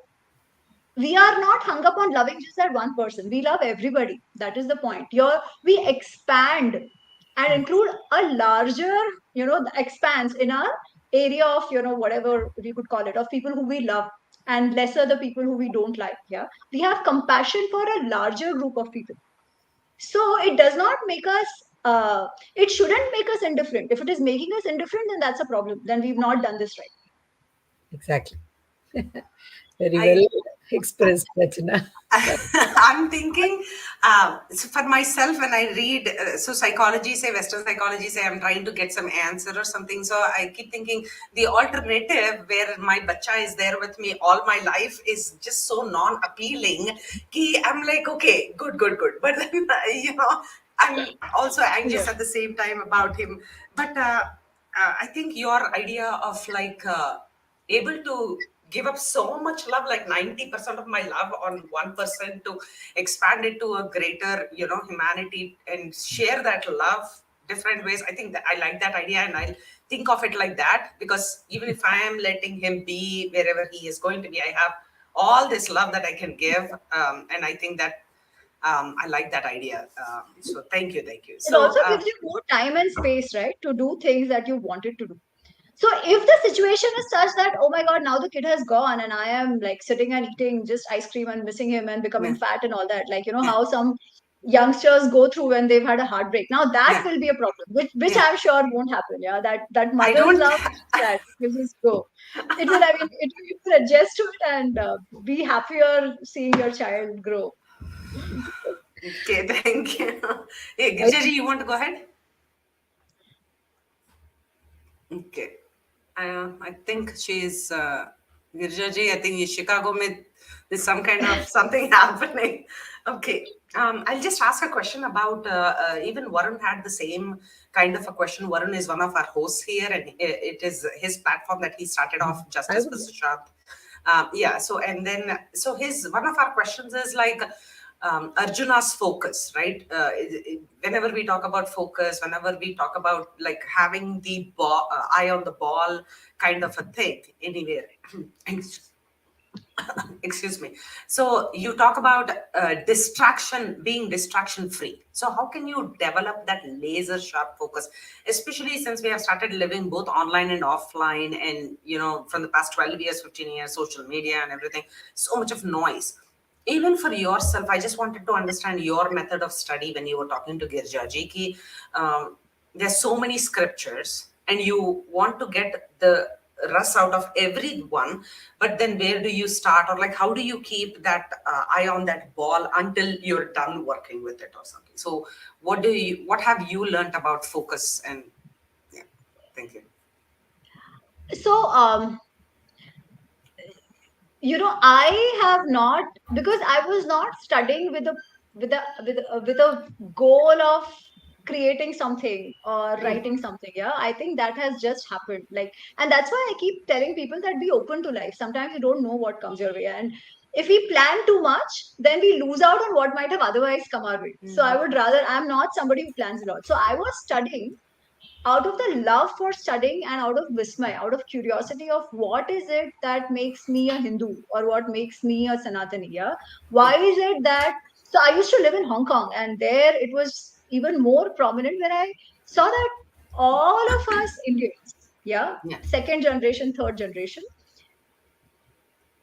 not hung up on loving just that one person. We love everybody. That is the point. We expand and include a larger, the expanse in our area of, whatever we could call it, of people who we love, and lesser the people who we don't like. Yeah. We have compassion for a larger group of people. So it does not make us, it shouldn't make us indifferent. If it is making us indifferent, then that's a problem. Then we've not done this right. Exactly. Very I well expressed, Rachana. I'm thinking, so for myself, when I read, so psychology say, Western psychology say, I'm trying to get some answer or something. So I keep thinking the alternative where my bacha is there with me all my life is just so non-appealing. Ki I'm like, okay, good, good, good. But then, I'm also anxious Yes. at the same time about him. But I think your idea of like, able to give up so much love, like 90% of my love on one person, to expand it to a greater, humanity, and share that love different ways. I think that I like that idea, and I'll think of it like that, because even if I am letting him be wherever he is going to be, I have all this love that I can give. And I think that I like that idea. So thank you. It So also gives you more time and space, right, to do things that you wanted to do. So if the situation is such that, oh my God, now the kid has gone and I am like sitting and eating just ice cream and missing him and becoming yeah, fat and all that, like, yeah, how some youngsters go through when they've had a heartbreak. Now that yeah, will be a problem, which yeah. I'm sure won't happen. Yeah. That I mother's don't. love, that will just go. It will, I mean, you will adjust to it and be happier seeing your child grow. Okay, thank you. Hey, I Girija ji, you want to go ahead? Okay. I think she's Girija ji. I think in Chicago, there's some kind of something happening. Okay. I'll just ask a question about even Varun had the same kind of a question. Varun is one of our hosts here, and it is his platform that he started off, I Justice for would. Sushant. Yeah. So and then so his one of our questions is like, Arjuna's focus, right? Whenever we talk about focus, whenever we talk about like having the eye on the ball kind of a thing anywhere. Excuse me. So you talk about distraction, being distraction free. So how can you develop that laser sharp focus, especially since we have started living both online and offline, and from the past 12 years, 15 years, social media and everything, so much of noise. Even for yourself, I just wanted to understand your method of study when you were talking to Girjaji ki, there's so many scriptures and you want to get the rust out of every one, but then where do you start, or like how do you keep that eye on that ball until you're done working with it or something? So what have you learned about focus? And yeah, thank you. So, I have not, because I was not studying with a goal of creating something or Mm, writing something. Yeah, I think that has just happened. Like, and that's why I keep telling people that be open to life. Sometimes you don't know what comes your way, and if we plan too much, then we lose out on what might have otherwise come our way. So I mm, would rather, I'm not somebody who plans a lot. So I was studying out of the love for studying and out of vismay, out of curiosity of what is it that makes me a Hindu or what makes me a Sanatani. Yeah? Why is it that So I used to live in Hong Kong, and there it was even more prominent when I saw that all of us Indians, yeah, Yeah. second generation, third generation,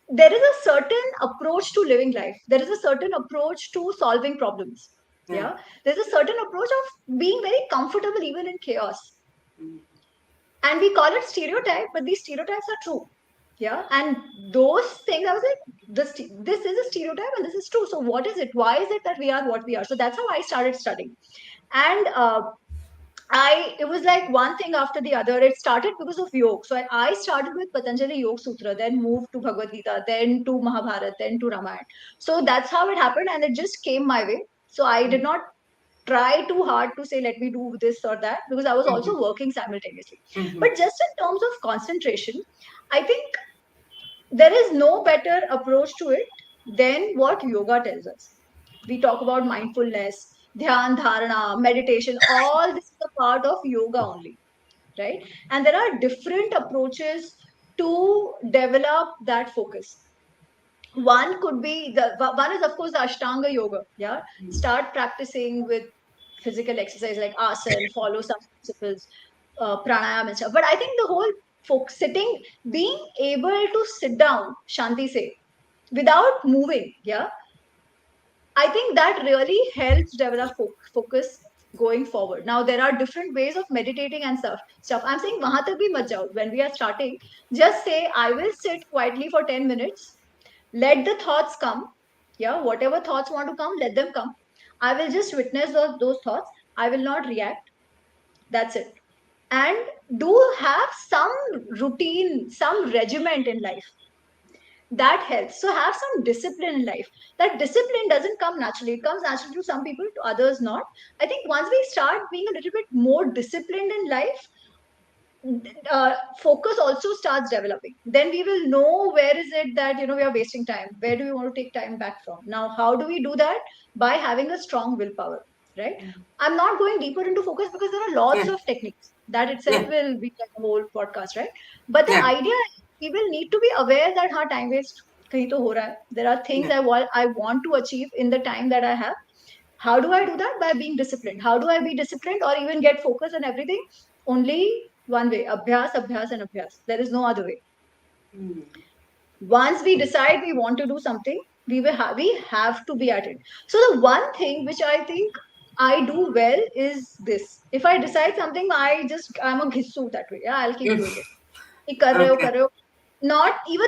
there is a certain approach to living life. There is a certain approach to solving problems. Yeah. Yeah. There's a certain approach of being very comfortable even in chaos. Mm. And we call it stereotype, but these stereotypes are true. Yeah. And those things, I was like, this is a stereotype and this is true. So what is it? Why is it that we are what we are? So that's how I started studying. And it was like one thing after the other. It started because of yoga. So I started with Patanjali Yoga Sutra, then moved to Bhagavad Gita, then to Mahabharata, then to Ramayana. So that's how it happened, and it just came my way. So I did not try too hard to say, let me do this or that, because I was Mhm. also working simultaneously. Mhm. But just in terms of concentration, I think there is no better approach to it than what yoga tells us. We talk about mindfulness, dhyan, dharana, meditation, all this is a part of yoga only, right? And there are different approaches to develop that focus. One could be one is of course the Ashtanga yoga. Yeah, start practicing with physical exercise like asana, follow some principles, pranayama and stuff. But I think the whole sitting, being able to sit down, Shanti say, without moving, yeah, I think that really helps develop focus going forward. Now there are different ways of meditating and stuff. I'm saying wahan tak bhi mat jao. When we are starting, just say I will sit quietly for 10 minutes. Let the thoughts come. Yeah, whatever thoughts want to come, let them come. I will just witness those thoughts. I will not react. That's it. And do have some routine, some regiment in life. That helps. So have some discipline in life. That discipline doesn't come naturally. It comes naturally to some people, to others not. I think once we start being a little bit more disciplined in life, focus also starts developing. Then we will know where is it that we are wasting time. Where do we want to take time back from? Now, how do we do that? By having a strong willpower, right? I'm not going deeper into focus because there are lots Yeah. of techniques. That itself Yeah. will be like a whole podcast, right? But the Yeah. idea is we will need to be aware that हाँ time waste कहीं तो हो रहा है. There are things Yeah. I want to achieve in the time that I have. How do I do that? By being disciplined. How do I be disciplined or even get focus and everything? Only one way: abhyas, abhyas, and abhyas. There is no other way. Mm. Once we decide we want to do something, we have to be at it. So the one thing which I think I do well is this: if I decide something, I'm a ghissu that way. Yeah, I'll keep Mm. doing it. कि कर रहे हो Okay. कर रहे हो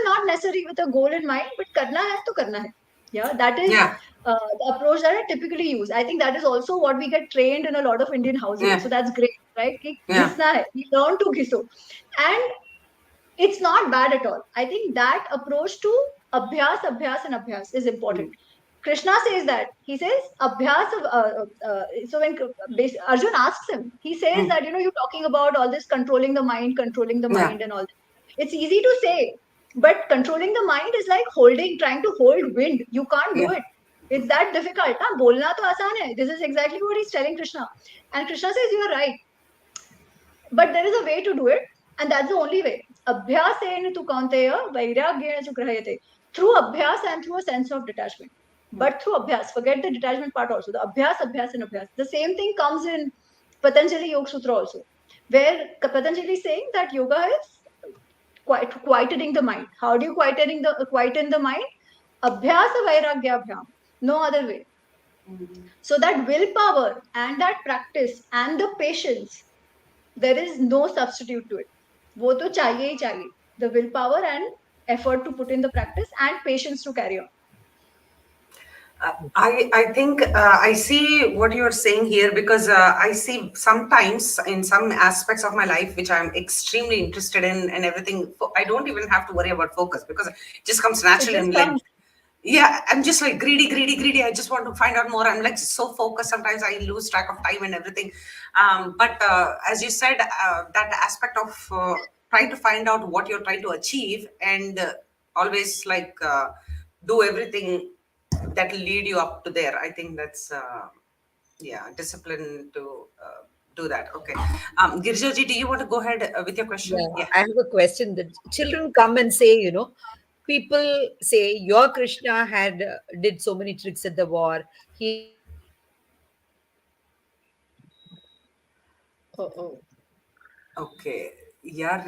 not necessarily with a goal in mind, but करना है तो करना है. Yeah, that is Yeah. the approach that I typically use. I think that is also what we get trained in a lot of Indian households. Yeah. So that's great, right? कि Yeah. घिसना है, we learn to ghiso, and it's not bad at all. I think that approach to abhyas, and abhyas is important. Mm. Krishna says that. He says abhyas of. So when Arjun asks him, he says Mm. that you're talking about all this controlling the Yeah. mind, and all that. It's easy to say, but controlling the mind is like trying to hold wind. You can't do Yeah. it. It's that difficult. हाँ, बोलना तो आसान है. This is exactly what he's telling Krishna, and Krishna says you are right. But there is a way to do it, and that's the only way. Abhyasena tu kaunteya vairagyena tu grahayate. Through abhyas and through a sense of detachment. But through abhyas, forget the detachment part also. The abhyas, and abhyas. The same thing comes in Patanjali Yoga Sutra also, where Patanjali is saying that yoga is quietening the mind. How do you quieten the mind? Abhyasa vairagyabhyam. No other way. Mm. So that willpower and that practice and the patience, there is no substitute to it. वो तो चाहिए ही चाहिए. The willpower and effort to put in the practice and patience to carry on. I think I see what you're saying here because I see sometimes in some aspects of my life which I'm extremely interested in and everything. I don't even have to worry about focus because it just comes It naturally. just I'm like, comes. yeah, I'm just like greedy, greedy, greedy. I just want to find out more. I'm like so focused. Sometimes I lose track of time and everything. But as you said, that aspect of trying to find out what you're trying to achieve and always like do everything that will lead you up to there. I think that's yeah, discipline to do that. Okay, Girjaji, do you want to go ahead with your question? Yeah, Yeah. I have a question that children come and say, people say your Krishna had did so many tricks at the war. Oh, oh. Okay. Yeah,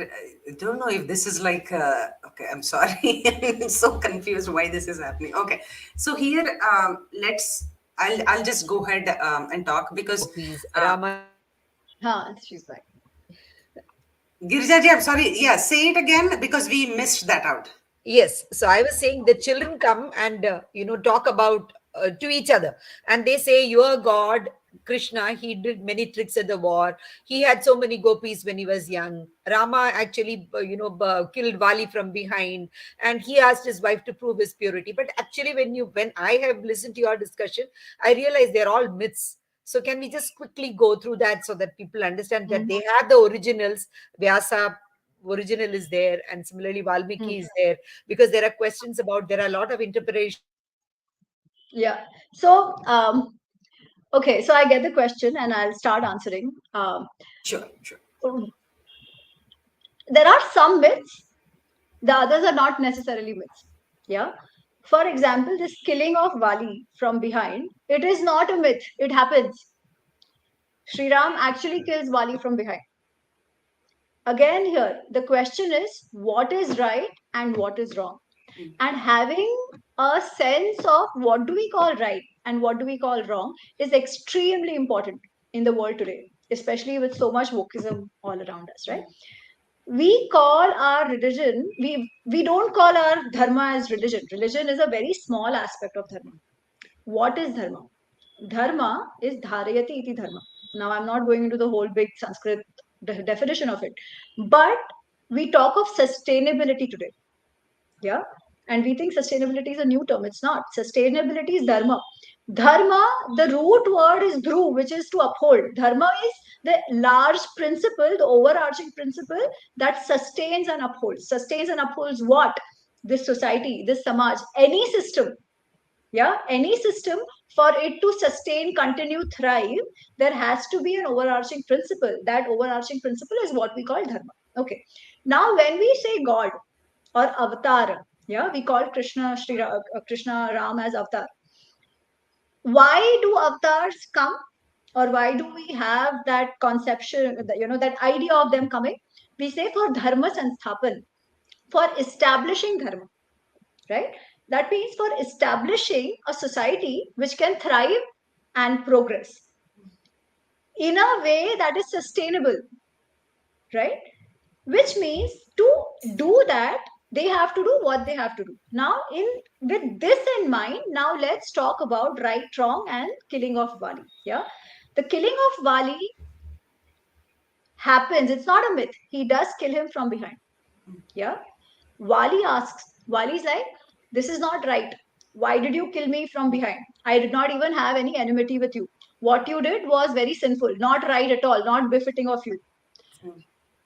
I don't know if this is like, okay, I'm sorry. I'm so confused why this is happening. Okay. So here, I'll just go ahead and talk because Gopis. uh, Rama Huh, she's back. Girjaji, I'm sorry. Yeah, say it again because we missed that out. Yes, so I was saying the children come and talk about to each other, and they say, "Your God, Krishna, he did many tricks at the war. He had so many gopis when he was young. Rama actually, killed Vali from behind, and he asked his wife to prove his purity." But actually, when I have listened to your discussion, I realize they're all myths. So can we just quickly go through that so that people understand that Mm, they have the originals? Vyasa original is there, and similarly mm. Valmiki is there, because there are questions about, there are a lot of interpretations about Yeah. So, okay, so I get the question and I'll start answering. Sure, sure. There are some myths, the others are not necessarily myths. Yeah. For example, this killing of Vali from behind, it is not a myth, it happens. Sri Ram actually kills Vali from behind. Again, here, the question is what is right and what is wrong? And having a sense of what do we call right and what do we call wrong is extremely important in the world today, especially with so much wokeism all around us, right? We call our religion, we don't call our dharma as religion. Religion is a very small aspect of dharma. What is dharma? Dharma is dharayati iti dharma. Now I'm not going into the whole big Sanskrit definition of it, but we talk of sustainability today. Yeah. And we think sustainability is a new term. It's not. Sustainability is dharma. Dharma, the root word is dhru, which is to uphold. Dharma is the large principle, the overarching principle that sustains and upholds. Sustains and upholds what? This society, this samaj, any system. Yeah, any system, for it to sustain, continue, thrive, there has to be an overarching principle. That overarching principle is what we call dharma. Okay. Now, when we say God, or avatar. Yeah, we call Krishna Ram as avatar. Why do avatars come, or why do we have that conception? That idea of them coming. We say for dharma sansthapan, for establishing dharma, right? That means for establishing a society which can thrive and progress in a way that is sustainable, right? Which means to do that they have to do what they have to do. Now, in with this in mind, now let's talk about right, wrong, and killing of Vali. Yeah, the killing of Vali happens. It's not a myth. He does kill him from behind. Yeah, Vali asks. Vali's like, this is not right. Why did you kill me from behind? I did not even have any enmity with you. What you did was very sinful, not right at all, not befitting of you.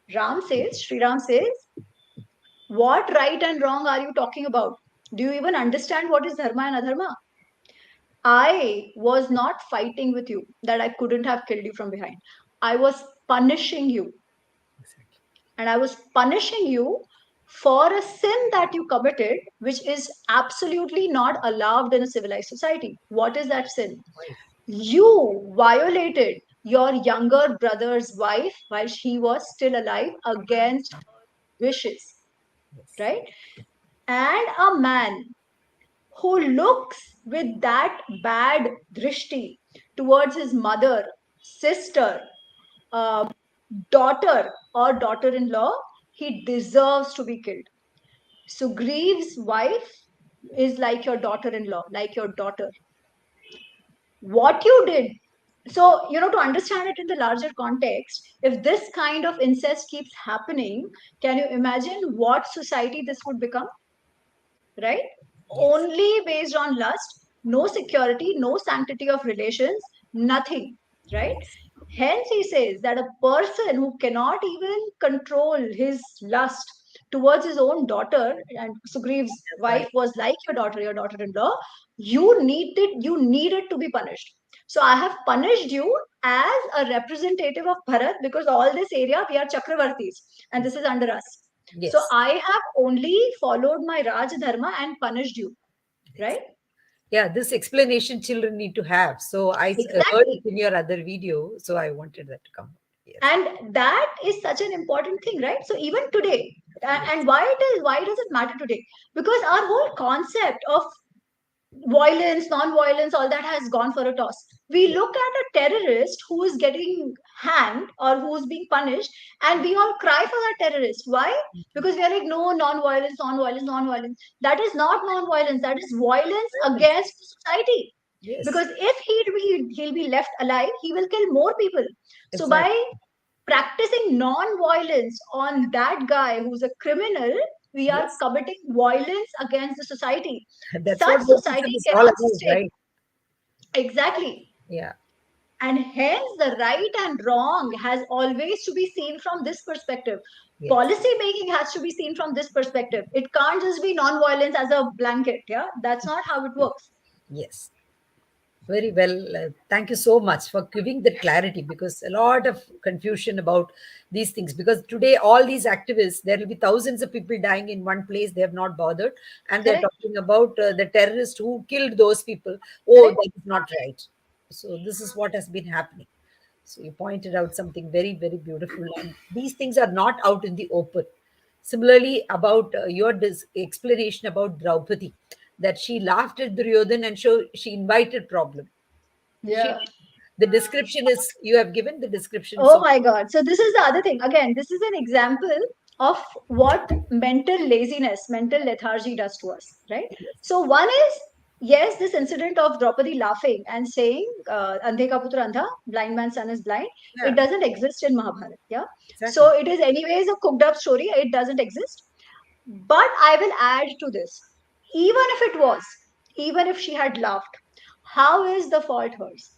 Sri Ram says, what right and wrong are you talking about? Do you even understand what is dharma and adharma? I was not fighting with you that I couldn't have killed you from behind. I was punishing you. exactly. And I was punishing you for a sin that you committed, which is absolutely not allowed in a civilized society. What is that sin? Wife. You violated your younger brother's wife while she was still alive against her wishes, Yes. right? And a man who looks with that bad drishti towards his mother, sister, uh, daughter, or daughter in law, he deserves to be killed. Sugriev's wife is like your daughter in law, like your daughter. What you did. So, to understand it in the larger context, if this kind of incest keeps happening, can you imagine what society this would become? Right? Yes. Only based on lust, no security, no sanctity of relations, nothing, right? Yes. Hence, he says that a person who cannot even control his lust towards his own daughter, and Sugriev's That's wife why. was like your daughter-in-law, you needed to be punished. So I have punished you as a representative of Bharat, because all this area we are Chakravartis and this is under us. So Yes. I have only followed my Raj Dharma and punished you, right? Yeah, this explanation children need to have. So I heard it Exactly. in your other video, so I wanted that to come. Yes, And that is such an important thing, right? So even today, and yes, why does it matter today? Because our whole concept of violence, non-violence, all that has gone for a toss. We yes, look at a terrorist who is getting hanged or who is being punished, and we all cry for that terrorist. Why? Because we are like, no, non-violence, non-violence, non-violence. That is not non-violence. That is violence yes, against society. yes, Because if he'll be left alive, he will kill more people. So by exactly. practicing non-violence on that guy who's a criminal, we are Yes, committing violence against the society. that's Such what society Buddhism is all cannot about, sustain. right? Exactly. Yeah, And hence, the right and wrong has always to be seen from this perspective. yes, Policy making has to be seen from this perspective. It can't just be non-violence as a blanket. Yeah, that's not how it works. yes. Very well. Thank you so much for giving that clarity, because a lot of confusion about these things. Because today, all these activists, there will be thousands of people dying in one place. They have not bothered, and they're Correct. talking about the terrorist who killed those people. Oh, Correct. that is not right. So this is what has been happening. So you pointed out something very, very beautiful, and these things are not out in the open. Similarly, about your explanation about Draupadi, that she laughed at Duryodhan and so she invited problem. She, Yeah. the description is you have given the description. Oh So my God. So this is the other thing. Again, this is an example of what mental laziness, mental lethargy does to us, right? yes, So one is, yes, this incident of Draupadi laughing and saying, Andhe ka putra andha, blind man's son is blind, it yeah, doesn't exist in Mahabharata. Yeah. exactly. So it is anyways a cooked up story. It doesn't exist. But I will add to this. Even if it was, even if she had laughed, how is the fault hers?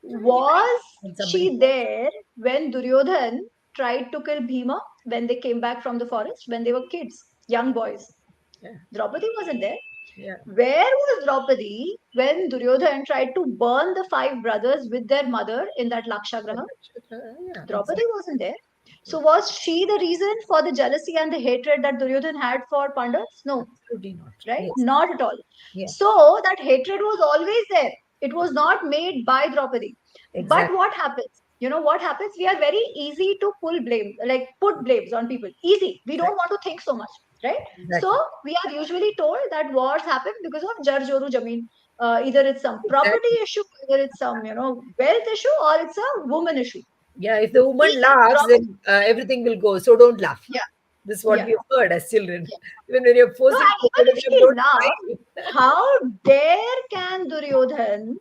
Was When somebody she falls, there when Duryodhan tried to kill Bhima when they came back from the forest when they were kids, young boys? yeah, Draupadi wasn't there. yeah, Where was Draupadi when Duryodhan tried to burn the five brothers with their mother in that Lakshagraha? yeah, Draupadi exactly. wasn't there. Yeah, So was she the reason for the jealousy and the hatred that Duryodhan had for Pandavas? No, absolutely not. right? Yes, Not at all. yeah, So that hatred was always there. It was not made by Draupadi. But exactly. what happens? You know what happens? We are very easy to pull blame, like put blames on people. Easy. We don't want to think so much, right? So Exactly. we are usually told that wars happen because of jar joru jameen. Either it's some property Exactly. issue, either it's some wealth issue, or it's a woman issue. Yeah, if the woman Easy. laughs, Drop. then everything will go. So don't laugh. Yeah, This is what yeah, we have heard as children. yeah. Even when you're No, forcing and even somebody, if them, she don't laughed, smile. how dare can Duryodhan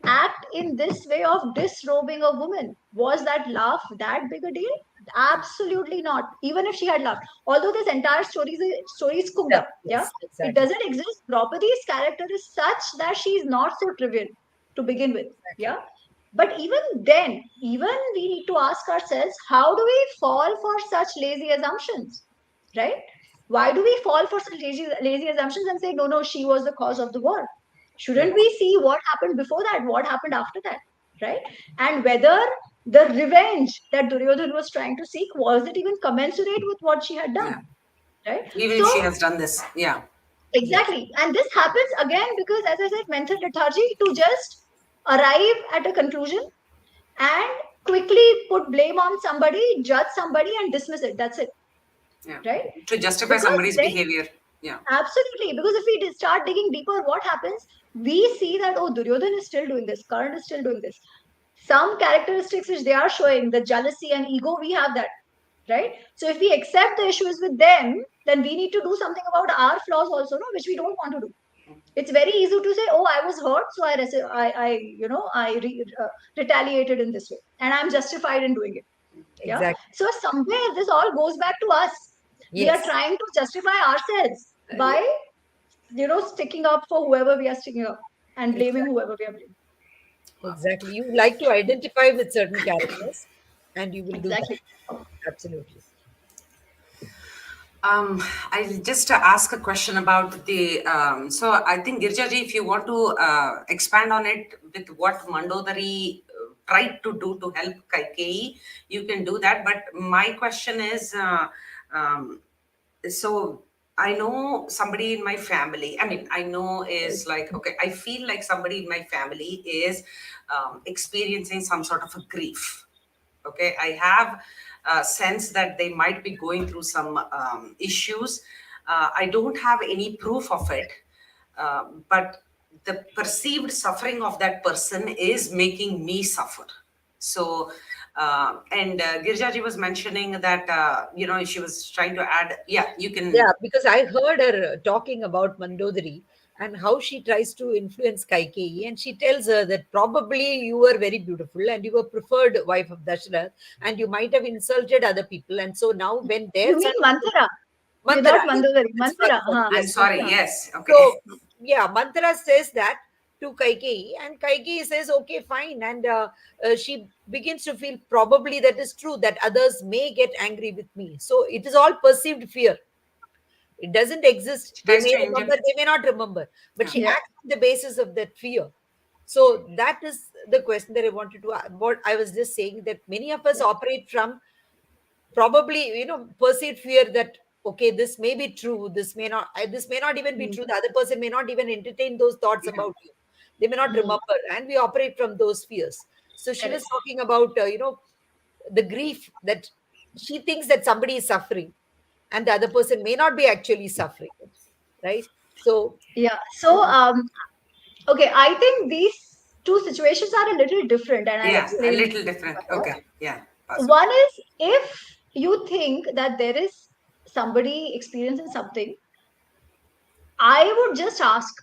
act in this way of disrobing a woman? Was that laugh that big a deal? Absolutely not. Even if she had laughed. Although this entire story is cooked Yeah, up, yeah, yes, it exactly. doesn't exist. Draupadi's character is such that she is not so trivial to begin with, Exactly. yeah. But even then, even we need to ask ourselves, how do we fall for such lazy assumptions, right? Why do we fall for such lazy assumptions and say, no, no, she was the cause of the war? Shouldn't Yes, we see what happened before that, what happened after that, right? And whether the revenge that Duryodhan was trying to seek, was it even commensurate with what she had done, Yeah. right? Even if So she has done this. Yeah. yes, exactly, and this happens again because, as I said, mental lethargy to just arrive at a conclusion and quickly put blame on somebody, judge somebody, and dismiss it. That's it, Yeah. right? To justify Because somebody's then, behavior. Yeah. absolutely, because if we start digging deeper, what happens? We see that, oh, Duryodhan is still doing this, Karan is still doing this. Some characteristics which they are showing, the jealousy and ego, we have that, right? So if we accept the issue is with them, then we need to do something about our flaws also, no, which we don't want to do. It's very easy to say, oh, I was hurt, so I retaliated in this way, and I'm justified in doing it. Yeah. exactly. So somewhere this all goes back to us. We are Yes, trying to justify ourselves by, yes, sticking up for whoever we are sticking up and blaming exactly. whoever we are blaming. Exactly. You like to identify with certain characters, and you will do that. Exactly. Absolutely. I'll just ask a question about the. So I think Girjaji, if you want to expand on it with what Mandodari tried to do to help Kaikeyi, you can do that. But my question is, um, so I know somebody in my family. I mean, I know is like, okay, I feel like somebody in my family is experiencing some sort of a grief. Okay, I have a sense that they might be going through some issues. I don't have any proof of it, but the perceived suffering of that person is making me suffer. So, and Girjaji was mentioning that, she was trying to add, yeah, you can. Yeah, because I heard her talking about Mandodari and how she tries to influence Kaikeyi, and she tells her that probably you were very beautiful and you were preferred wife of Dasharath, and you might have insulted other people, and so now when their You son mean Manthara? Manthara, Not yes, Mandodari. it's Manthara. Manthara, I'm yes, sorry, Manthara. yes, okay. So yeah, Manthara says that to Kaikeyi, and Kaikeyi says, "Okay, fine," and she begins to feel probably that is true that others may get angry with me. So it is all perceived fear. It doesn't exist. She They tries may to remember, inject. they may not remember, but Yeah. she Yeah. acts on the basis of that fear. So that is the question that I wanted to ask. What I was just saying, that many of us Yeah. operate from probably, perceived fear that, okay, this may be true, this may not even be Mm. true. The other person may not even entertain those thoughts Yeah. about you. They may not Mm. remember, and we operate from those fears. So she was Correct. talking about, the grief that she thinks that somebody is suffering, and the other person may not be actually suffering, right? So Yeah. So, okay, I think these two situations are a little different, and I'll Yeah, a explain little different. further. Okay. Yeah. Possible. One is if you think that there is somebody experiencing something, I would just ask,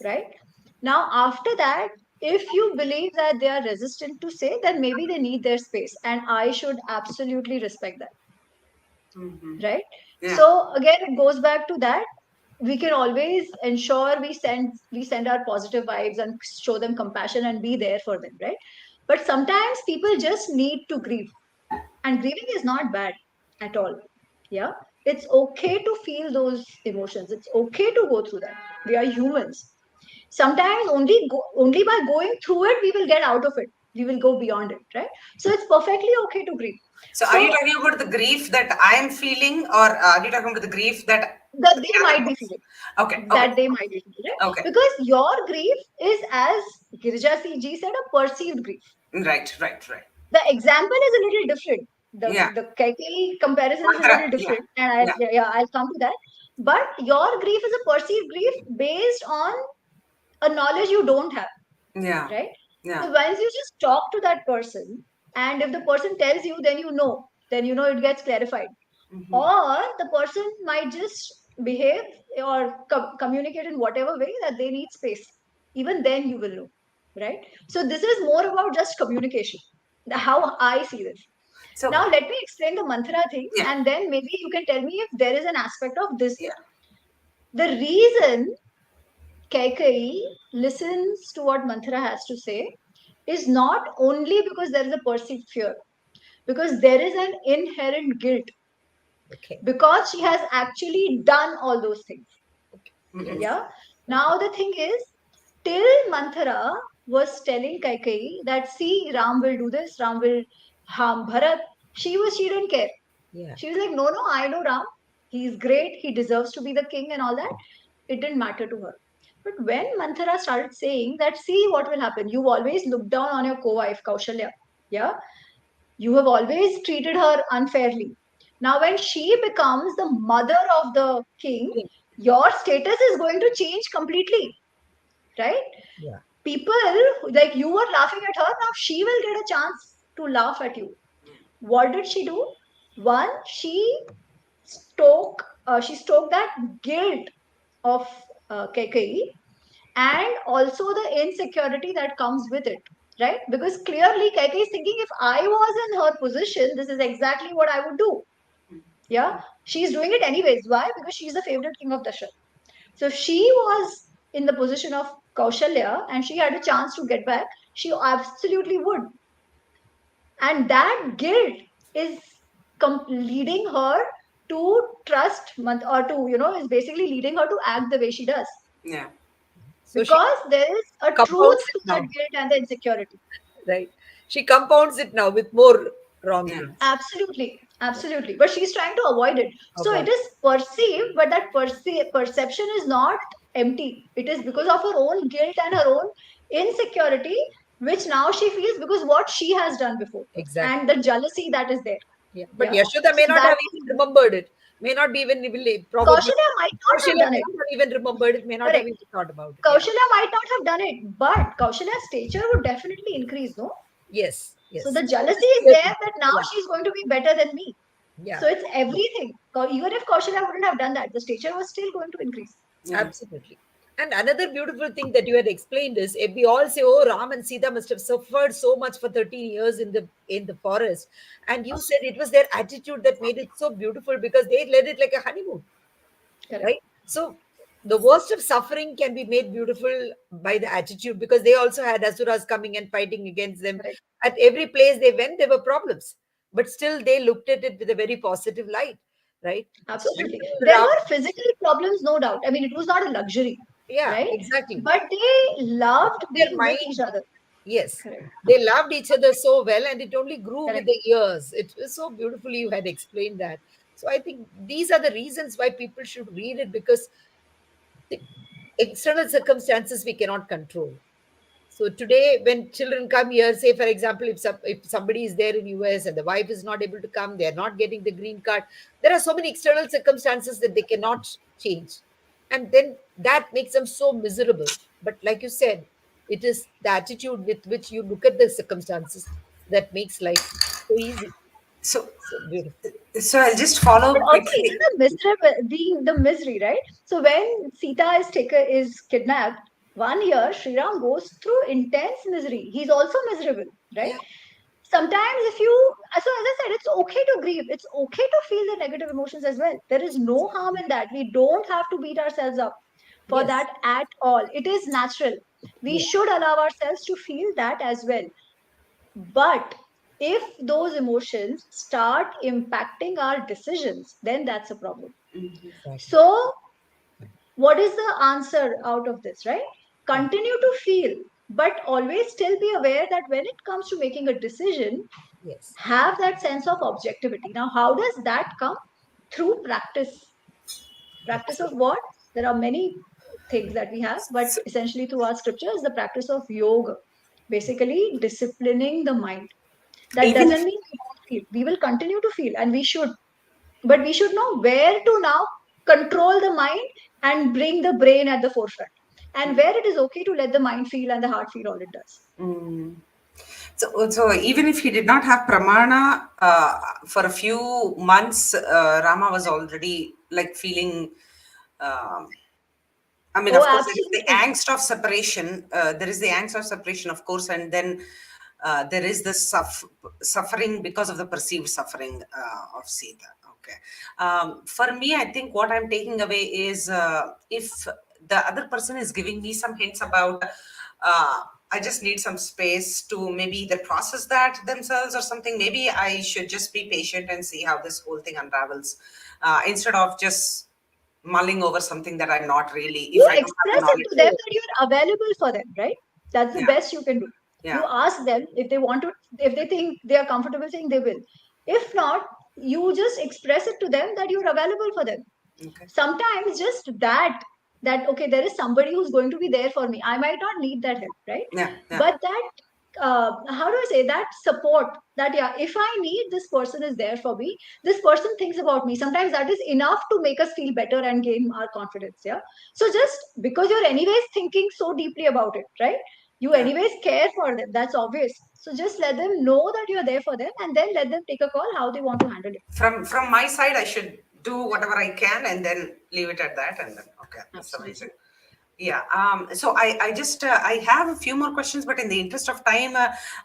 right? Now, after that, if you believe that they are resistant to say, then maybe they need their space, and I should absolutely respect that, Hmm. right? Yeah. So again, it goes back to that. We can always ensure we send our positive vibes and show them compassion and be there for them, right? But sometimes people just need to grieve, and grieving is not bad at all. Yeah, it's okay to feel those emotions. It's okay to go through that. We are humans. Sometimes only by going through it we will get out of it. We will go beyond it, right? So it's perfectly okay to grieve. So, are you So talking about the grief that I am feeling, or are you talking about the grief that that the they other might be person? feeling, Okay. Okay. that they might be feeling, right? Okay. Because your grief is, as Girija ji said, a perceived grief. Right. Right. Right. The example is a little different. The Yeah. the Kaikeyi comparison is a Mantra. little Yeah. different, and Yeah. I'll come to that. But your grief is a perceived grief based on a knowledge you don't have, Yeah. right? Yeah. So once you just talk to that person, and if the person tells you, then you know it gets clarified. Hmm. Or the person might just behave or communicate in whatever way that they need space. Even then, you will know, right? So this is more about just communication. How I see this. So, Now, let me explain the mantra thing, yeah. and then maybe you can tell me if there is an aspect of this Yeah. here. The reason Kaikai listens to what mantra has to say is not only because there is a perceived fear, because there is an inherent guilt, okay, because she has actually done all those things. okay, Hmm. yes, Yeah. okay, Now the thing is, till Manthara was telling Kaikai that see, Ram will do this, Ram will harm Bharat. She didn't care. yeah, She was like, no, I know Ram. He's great. He deserves to be the king and all that. It didn't matter to her. But when Manthara started saying that, see what will happen. You've always looked down on your co-wife Kaushalya. Yeah. You have always treated her unfairly. Now, when she becomes the mother of the king, okay, your status is going to change completely, right? yeah, People like you were laughing at her, now she will get a chance to laugh at you. What did she do? One, she stoked that guilt of Kekai, and also the insecurity that comes with it, right? Because clearly Kekai is thinking, if I was in her position, this is exactly what I would do. Yeah, she's doing it anyways. Why? Because she's the favorite king of Dashrath. So if she was in the position of Kaushalya and she had a chance to get back, she absolutely would. And that guilt is leading her to trust or to, is basically leading her to act the way she does. Yeah. so she Because there is a truth compounds it to that now, guilt and the insecurity. right? She compounds it now with more Yeah. wrongdoings. Absolutely. Absolutely. But she's trying to avoid it. So it Avoid. is perceived, but that perception is not empty. It is because of her own guilt and her own insecurity, which now she feels because what she has done before Exactly. and the jealousy that is there. Yeah. But Yeah. Yashoda may So not that have even remembered it. May not be even probably. Kaushalya might not have Kaushilya done may it. not have even remembered it. May not have Correct. even thought about it. Yeah. Kaushalya might not have done it, but Kaushalya's stature would definitely increase, no? Yes. So Yes. the jealousy is Yes. there that now Yeah. she's going to be better than me. Yeah. So it's everything. Even if Kaushalya wouldn't have done that, the stature was still going to increase. Yeah. Absolutely. And another beautiful thing that you had explained is if we all say, "Oh, Ram and Sita must have suffered so much for 13 years in the forest," and you said it was their attitude that made it so beautiful because they led it like a honeymoon, Correct. right? So the worst of suffering can be made beautiful by the attitude because they also had asuras coming and fighting against them. Correct. At every place they went, there were problems, but still they looked at it with a very positive light, right? So Absolutely. until There Ram, were physical problems, no doubt. I mean, it was not a luxury, yeah, right? exactly. But they loved Their being with each mind, other. yes, Correct. they loved each other so well, and it only grew with Correct. the years. It was so beautifully you had explained that. So I think these are the reasons why people should read it because the external circumstances we cannot control. So today, when children come here, say for example, if somebody is there in US and the wife is not able to come, they are not getting the green card. There are so many external circumstances that they cannot change, and then that makes them so miserable. But like you said, it is the attitude with which you look at the circumstances that makes life so easy, So, so beautiful. so I'll just But follow also even quickly. the misery being the misery, right? So when Sita is kidnapped, 1 year Sri Ram goes through intense misery. He's also miserable, right? Yeah. Sometimes if you so as I said, it's okay to grieve. It's okay to feel the negative emotions as well. There is no harm in that. We don't have to beat ourselves up for Yes, that at all. It is natural. We yeah, should allow ourselves to feel that as well. But if those emotions start impacting our decisions, then that's a problem. exactly. So, what is the answer out of this, right? Yeah, Continue to feel, but always still be aware that when it comes to making a decision, yes, have that sense of objectivity. Now, how does that come? Through practice. Practice of absolutely. what? There are many things that we have, but So, essentially through our scripture is the practice of yoga. Basically, disciplining the mind. That even doesn't if mean we won't feel. We will continue to feel, and we should. But we should know where to now control the mind and bring the brain at the forefront. And where it is okay to let the mind feel and the heart feel all it does. so even if he did not have pramana for a few months, Rama was already like feeling. um I mean, Oh, of course, there is the absolutely. angst of separation. There is the angst of separation, of course, and then there is this suffering because of the perceived suffering of Sita. Okay. For me, I think what I'm taking away is if the other person is giving me some hints about, I just need some space to maybe either process that themselves or something. Maybe I should just be patient and see how this whole thing unravels instead of just mulling over something that I'm not really, if You I don't have the express it knowledge. to them that you're available for them, right? That's the Yeah, best you can do. You yeah, ask them if they want to, if they think they are comfortable saying, they will. If not, you just express it to them that you're available for them. okay, Sometimes just that okay, there is somebody who's going to be there for me. I might not need that help, right? yeah, yeah, But that how do I say, that support, that yeah, if I need, this person is there for me, this person thinks about me, sometimes that is enough to make us feel better and gain our confidence. Yeah. So just because you're anyways thinking so deeply about it, right, you yeah. anyways care for them, that's obvious. So just let them know that you're there for them, and then let them take a call how they want to handle it. From my side, I should do whatever I can and then leave it at that. And then, okay, that's Absolutely. amazing. Yeah. So I just I have a few more questions, but in the interest of time,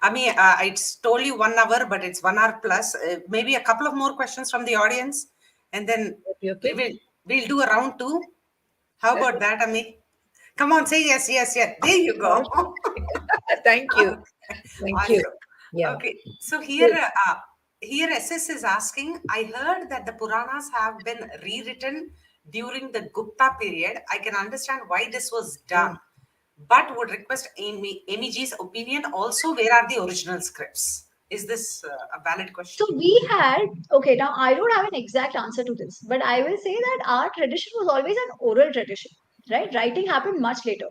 I mean, I told you 1 hour, but it's 1 hour plus. Maybe a couple of more questions from the audience, and then You we okay? will we'll do a round two. How about that, Ami? Come on, say yes, yes, yes. There you Sure. go. Thank you. Thank you. Awesome. Yeah. Okay, so So, here SS is asking. I heard that the Puranas have been rewritten during the Gupta period. I can understand why this was yeah. done, but would request Amy G's opinion. Also, where are the original scripts? Is this a valid So question? we had, okay, now I don't have an exact answer to this, but I will say that our tradition was always an oral tradition, right? Writing happened much later.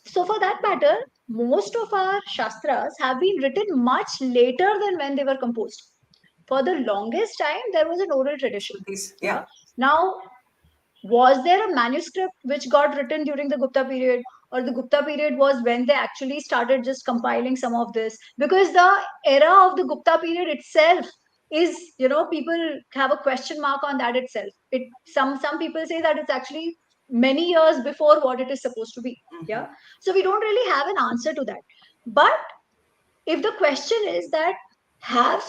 So for that matter, most of our Shastras have been written much later than when they were composed. For the longest time, there was an oral tradition. Please, yeah. Yeah. Now, was there a manuscript which got written during the Gupta period, or the Gupta period was when they actually started just compiling some of this? Because the era of the Gupta period itself is, people have a question mark on that itself. Some people say that it's actually many years before what it is supposed to be. Yeah. So we don't really have an answer to that. But if the question is that have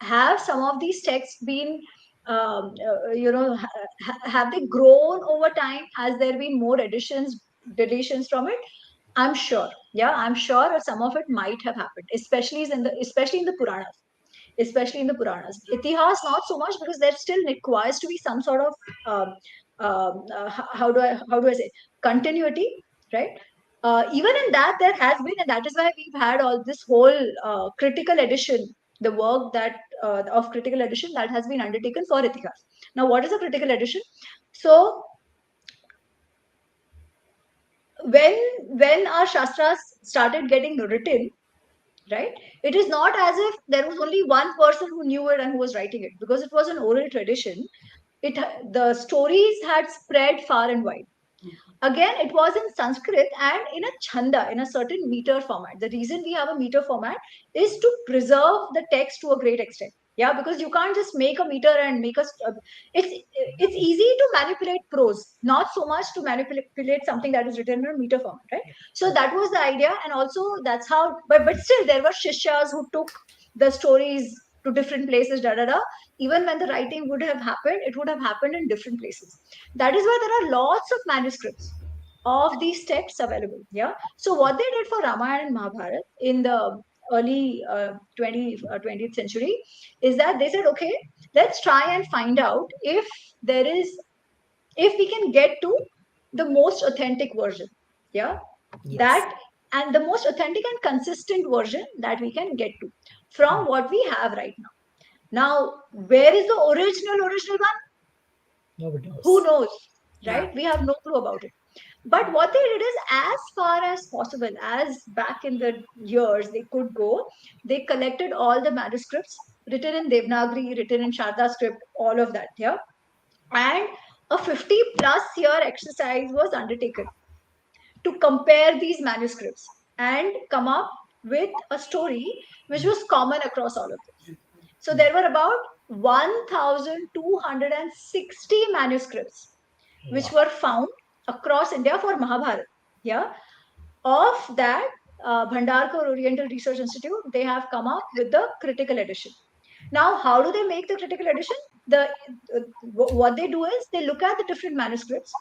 have some of these texts been have they grown over time? Has there been more additions, deletions from it? I'm sure. Yeah, I'm sure some of it might have happened, especially in the Puranas. Especially in the Puranas. Itihas, not so much, because there still requires to be some sort of how do I say, continuity, right? Even in that, there has been, and that is why we've had all this whole critical edition, the work that of critical edition that has been undertaken for Itihas. Now, what is a critical edition? So when our Shastras started getting written, right, it is not as if there was only one person who knew it and who was writing it, because it was an oral tradition. The stories had spread far and wide. Again, it was in Sanskrit and in a chanda, in a certain meter format. The reason we have a meter format is to preserve the text to a great extent. Yeah, because you can't just make a meter and make it's easy to manipulate prose, not so much to manipulate something that is written in a meter format, right? So that was the idea, and also that's how. But still, there were shishyas who took the stories to different places. Da da da. Even when the writing would have happened, it would have happened in different places. That is why there are lots of manuscripts of these texts available. Yeah. So what they did for Ramayana and Mahabharata in the early 20th century is that they said, okay, let's try and find out if we can get to the most authentic version. Yeah. Yes. That, and the most authentic and consistent version that we can get to from what we have right now. Now, where is the original one? Nobody Who knows. knows, Yeah. right? We have no clue about it. But what they did is, as far as possible, as back in the years they could go, they collected all the manuscripts written in Devanagari, written in Sharda script, all of that. Yeah. And a 50 plus year exercise was undertaken to compare these manuscripts and come up with a story which was common across all of them. So there were about 1,260 manuscripts which Wow. were found across India for Mahabharata. Yeah. Of that, Bhandarkar Oriental Research Institute, they have come up with the critical edition. Now, how do they make the critical edition? What they do is they look at the different manuscripts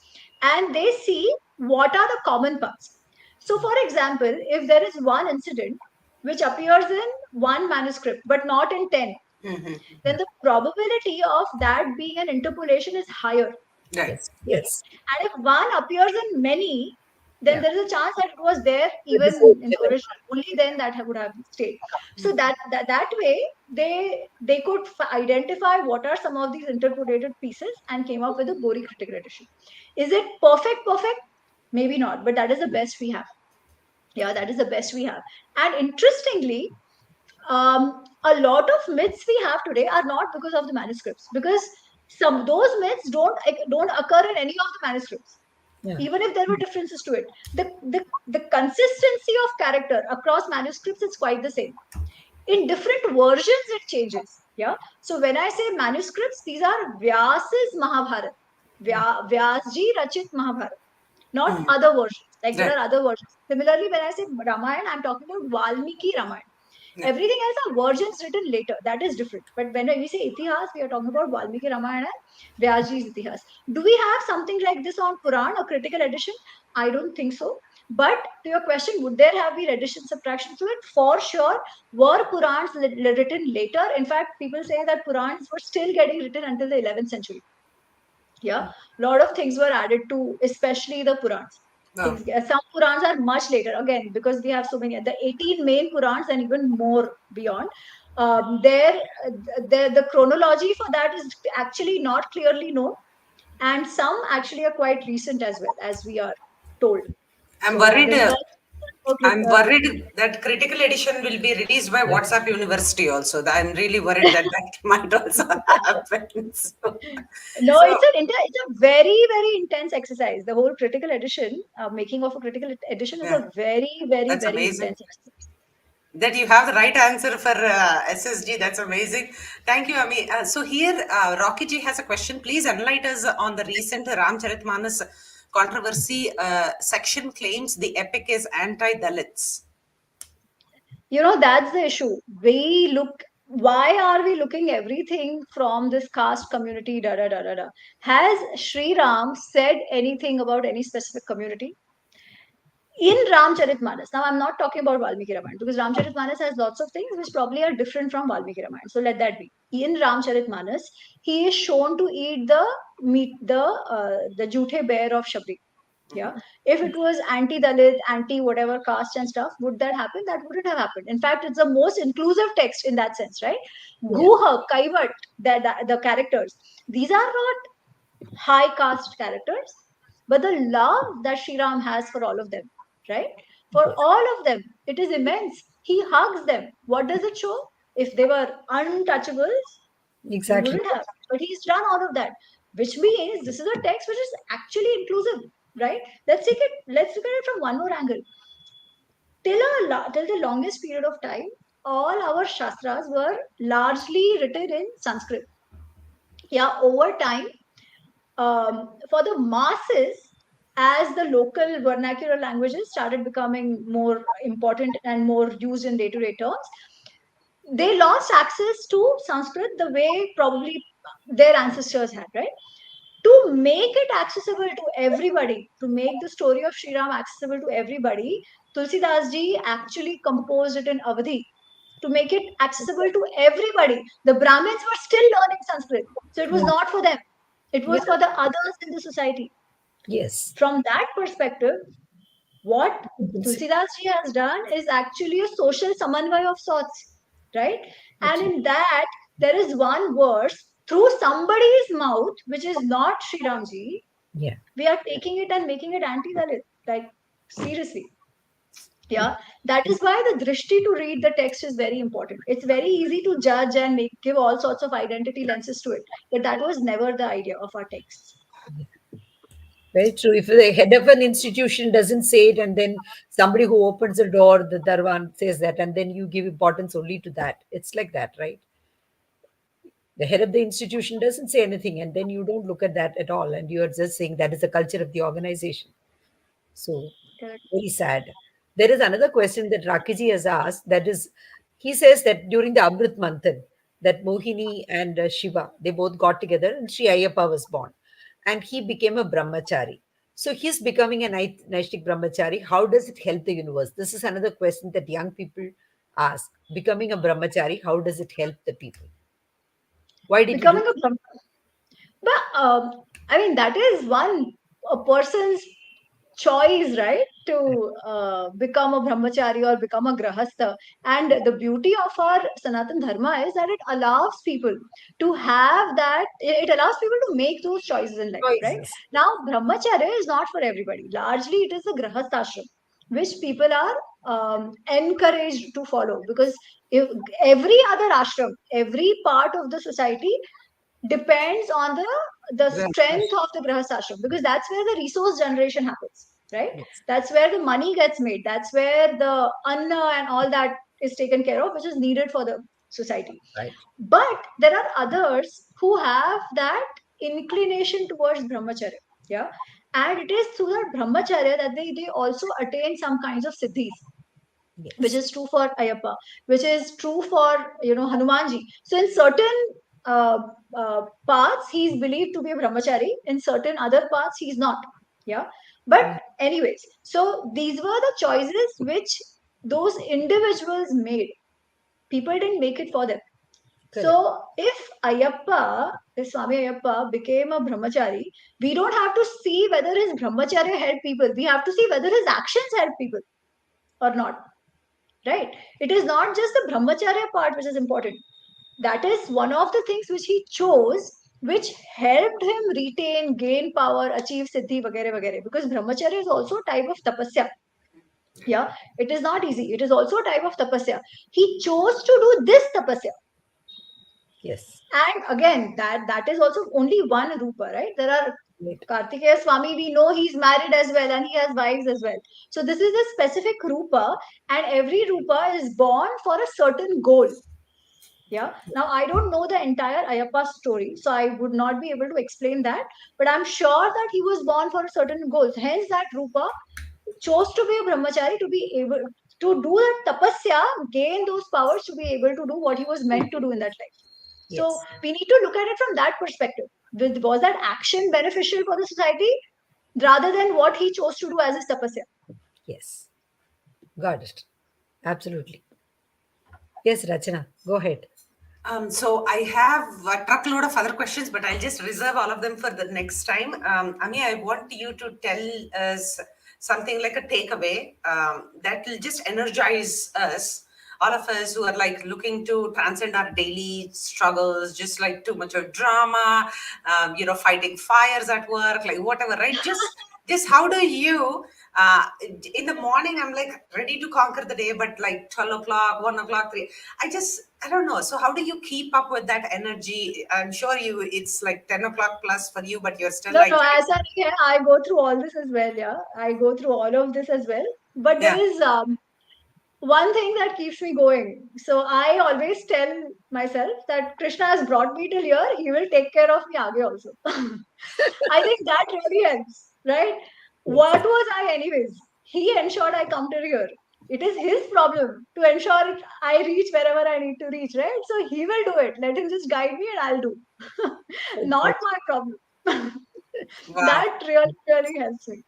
and they see what are the common parts. So, for example, if there is one incident which appears in one manuscript but not in 10, then the probability of that being an interpolation is higher. Right. Yes. Yes. And if one appears in many, then Yeah. there is a chance that it was there With the even same in the level. original. Only then that would have stayed. So that way they could identify what are some of these interpolated pieces and came up with a Gori critical edition. Is it perfect? Maybe not, but that is the best we have. Yeah, that is the best we have. And interestingly, a lot of myths we have today are not because of the manuscripts, because some those myths don't occur in any of the manuscripts, Yeah. even if there were differences to it. The consistency of character across manuscripts is quite the same. In different versions it changes. Yeah. So when I say manuscripts, these are Vyas's Mahabharata, Vyasji Rachit Mahabharata, not other versions. Like there Right. are other versions. Similarly, when I say Ramayana, I'm talking about Valmiki Ramayana. Yeah. Everything else are versions written later. That is different. But when we say Itihas, we are talking about Valmiki Ramayana and Vyasji's Itihas. Do we have something like this on Quran, a critical edition? I don't think so. But to your question, would there have been addition, subtraction to it? For sure. Were Purans written later? In fact, people say that Purans were still getting written until the 11th century. Yeah. A lot of things were added to, especially the Purans. Oh. Things, some Purans are much later again because we have so many. The 18 main Purans and even more beyond. There, the chronology for that is actually not clearly known, and some actually are quite recent as well, as we are told. I'm So worried. there's one. I'm worried that critical edition will be released by WhatsApp University also. I'm really worried that that might also happen. So, No, so it's a very very intense exercise. The whole critical edition, making of a critical edition, is yeah, a very very that's very amazing. intense exercise. That you have the right answer for SSG. That's amazing. Thank you, Ami. So here, Rocky Ji has a question. Please enlighten us on the recent Ramcharitmanas controversy. Section claims the epic is anti-Dalits. That's the issue. We look. Why are we looking everything from this caste community? Da da da da da. Has Sri Ram said anything about any specific community? In Ramcharitmanas, now I'm not talking about Valmiki Ramayana because Ramcharitmanas has lots of things which probably are different from Valmiki Ramayana. So let that be. In Ramcharitmanas, he is shown to eat the meat, the juthe bear of Shabri. Yeah. If it was anti-Dalit, anti-whatever caste and stuff, would that happen? That wouldn't have happened. In fact, it's the most inclusive text in that sense, right? Yeah. Guha, Kaivat, the characters. These are not high caste characters, but the love that Sri Ram has for all of them, right? For Yes. all of them, it is immense. He hugs them. What does it show? If they were untouchables, he Exactly. wouldn't have. But he's done all of that, which means this is a text which is actually inclusive, right? Let's take it. Let's look at it from one more angle. Till the longest period of time, all our shastras were largely written in Sanskrit. Yeah, over time, for the masses, as the local vernacular languages started becoming more important and more used in day-to-day terms, they lost access to Sanskrit the way probably their ancestors had, right? To make it accessible to everybody, to make the story of Sri Ram accessible to everybody, Tulsidas ji actually composed it in Avadhi to make it accessible to everybody. The Brahmins were still learning Sanskrit, so it was not for them. It Yeah. was for the others in the society. Yes. From that perspective, what You can say. Tulsidas ji has done is actually a social samanvay of sorts, right? And Absolutely. in that, there is one verse through somebody's mouth, which is not Sri Ramji. Yeah. We are taking it and making it anti-Dalit. Like, seriously. Yeah, that is why the drishti to read the text is very important. It's very easy to judge and give all sorts of identity lenses to it, but that was never the idea of our texts. Very true. If the head of an institution doesn't say it, and then somebody who opens the door, the Darwan says that, and then you give importance only to that. It's like that, right? The head of the institution doesn't say anything, and then you don't look at that at all, and you are just saying that is the culture of the organization. So Correct. very sad. There is another question that Rakiji has asked. That is, he says that during the Amrit Manthan, that Mohini and Shiva, they both got together, and Sri Ayyappa was born, and he became a brahmachari. So he's becoming a Naishtik brahmachari. How does it help the universe? This is another question that young people ask. Becoming a brahmachari, how does it help the people? Why did you do? Becoming a But I mean, that is one a person's choice, right? To become a brahmachari or become a grahastha. And the beauty of our Sanatan Dharma is that it allows people to have that, it allows people to make those choices in life, right? Choices. Now, brahmacharya is not for everybody. Largely, it is the grahasthashram, which people are encouraged to follow because if every other ashram, every part of the society depends on the strength of the grahasthashram because that's where the resource generation happens, right? Yes. That's where the money gets made. That's where the anna and all that is taken care of, which is needed for the society. Right. But there are others who have that inclination towards brahmacharya, yeah, and it is through that brahmacharya that they also attain some kinds of siddhis, which Yes. is true for Ayappa, which is true for Hanumanji. So in certain uh, paths, he's believed to be a brahmachari. In certain other paths, he's not. Yeah. But anyways, so these were the choices which those individuals made. People didn't make it for them. Correct. So if Swami Ayyappa became a brahmachari, we don't have to see whether his brahmacharya helped people. We have to see whether his actions help people or not. Right? It is not just the brahmacharya part which is important. That is one of the things which he chose, which helped him retain, gain power, achieve siddhi, vagere, vagere. Because brahmacharya is also a type of tapasya. Yeah, it is not easy. It is also a type of tapasya. He chose to do this tapasya. Yes. And again, that is also only one rupa, right? There are Right. Kartikeya Swami, we know he's married as well and he has wives as well. So this is a specific rupa, and every rupa is born for a certain goal. Yeah. Now I don't know the entire Ayappa story, so I would not be able to explain that. But I'm sure that he was born for a certain goal. Hence, that rupa chose to be a brahmachari to be able to do that tapasya, gain those powers to be able to do what he was meant to do in that life. So Yes. we need to look at it from that perspective. Was that action beneficial for the society rather than what he chose to do as his tapasya? Yes. Got it. Absolutely. Yes, Rachana, go ahead. So I have a truckload of other questions, but I'll just reserve all of them for the next time. Ami, I want you to tell us something like a takeaway that will just energize us, all of us who are like looking to transcend our daily struggles, just like too much of drama, fighting fires at work, like whatever, right? Just how do you in the morning I'm like ready to conquer the day, but like 12 o'clock, 1 o'clock, 3, I don't know. So how do you keep up with that energy? I'm sure it's like 10 o'clock plus for you, but you're still No, like no, trying as to, I go through all this as well. Yeah, I go through all of this as well. But there yeah. is one thing that keeps me going. So I always tell myself that Krishna has brought me till here. He will take care of me aage also. I think that really helps, right? Yes. What was I anyways? He ensured I come to here. It is his problem to ensure I reach wherever I need to reach, right? So he will do it. Let him just guide me and I'll do. Not Exactly. my problem. Wow. That really, really helps me.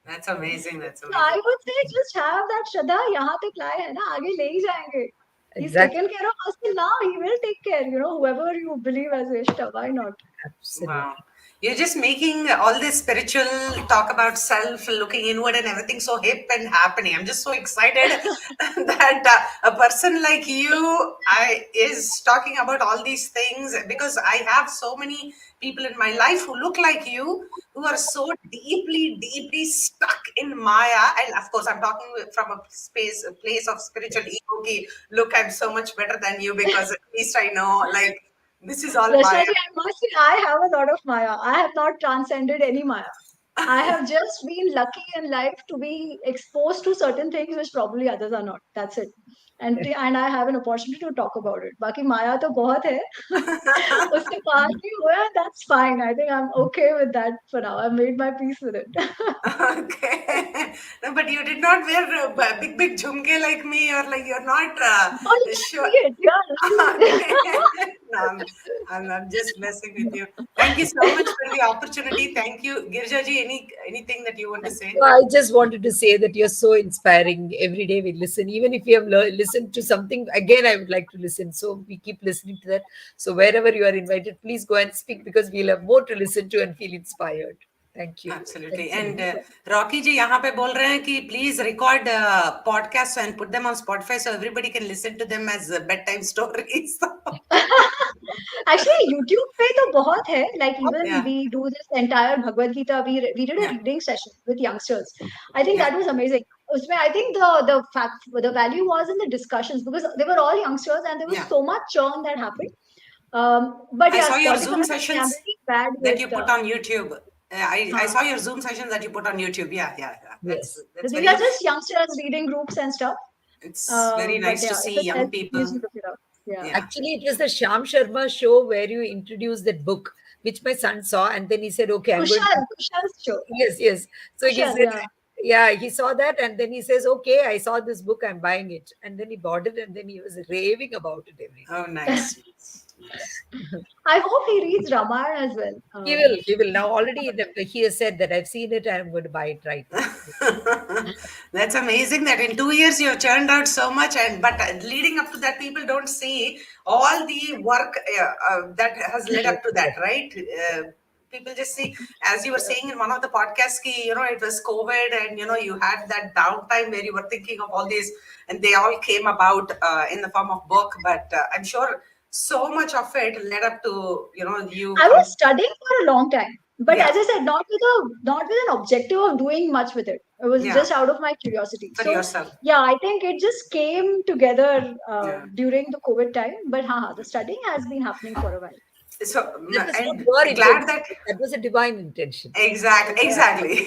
That's amazing. That's So I amazing. would say just have that Shraddha, यहाँ तक लाए है ना, आगे ले ही जाएंगे. He's Exactly. taken care of us till now. He will take care. Whoever you believe as Ishta, why not? Wow. Absolutely. You're just making all this spiritual talk about self, looking inward, and everything so hip and happening. I'm just so excited that a person like you is talking about all these things, because I have so many people in my life who look like you, who are so deeply, deeply stuck in Maya. And of course, I'm talking from a place of spiritual ego. Ki, look, I'm so much better than you because at least I know, like, this is all Rachna Maya. ji, I must say, I have a lot of Maya. I have not transcended any Maya. I have just been lucky in life to be exposed to certain things which probably others are not. That's it. And I have an opportunity to talk about it. Baki Maya to bahut hai. Uske paas bhi hua, that's fine. I think I'm okay with that for now. I've made my peace with it. Okay. No, but you did not wear big, big jhumke like me, or like you're not Oh, you can sure. see it. Yeah, Okay. right. No, I'm just messing with you. Thank you so much for the opportunity. Thank you. Girjaji, anything that you want to say? So I just wanted to say that you're so inspiring. Every day we listen, even if you have listened to something, again, I would like to listen. So we keep listening to that. So wherever you are invited, please go and speak because we'll have more to listen to and feel inspired. Thank you. Absolutely. Thanks a And lot. Rocky ji यहाँ पे बोल रहे हैं कि please record podcasts and put them on Spotify so everybody can listen to them as bedtime stories. Actually, YouTube पे तो बहुत है. Like even Yeah, we do this entire Bhagavad Gita. We did a yeah, reading session with youngsters. I think yeah, that was amazing. उसमें I think the value was in the discussions because they were all youngsters and there was yeah. so much churn that happened. But I yeah, saw your Zoom Spotify. I'm sessions really bad that you with. put on YouTube. I हाँ. saw your Zoom sessions that you put on YouTube. Yeah, yeah, yeah. That's Yes. that's So these very are just youngsters reading groups and stuff. it's very But nice to yeah, if see it young helps, please people. do look it up. Yeah. Yeah. Actually, it was the Sham Sharma show where you introduced that book, which my son saw, and then he said, "Okay, I'm going to." Kushal's show. Yes, yes. So he Kushal, said, yeah. "Yeah." He saw that, and then he says, "Okay, I saw this book. I'm buying it." And then he bought it, and then he was raving about it every day. Oh, nice. Nice. I hope he reads Ramayana as well. He will. He will. Now already he has said that I've seen it. I'm going to buy it right now. That's amazing that in 2 years you have churned out so much, and but leading up to that, people don't see all the work that has led up to that, right? People just see, as you were saying in one of the podcasts, it was COVID, and you had that downtime where you were thinking of all these, and they all came about in the form of book. But I'm sure so much of it led up to you I come. was studying for a long time, but Yeah, as I said, not with an objective of doing much with it. It was yeah, just out of my curiosity. for So yourself. yeah, I think it just came together Yeah. during the COVID time. But the studying has been happening for a while. So That was not and your glad intention. that That was a divine intention. exactly, Yeah, exactly.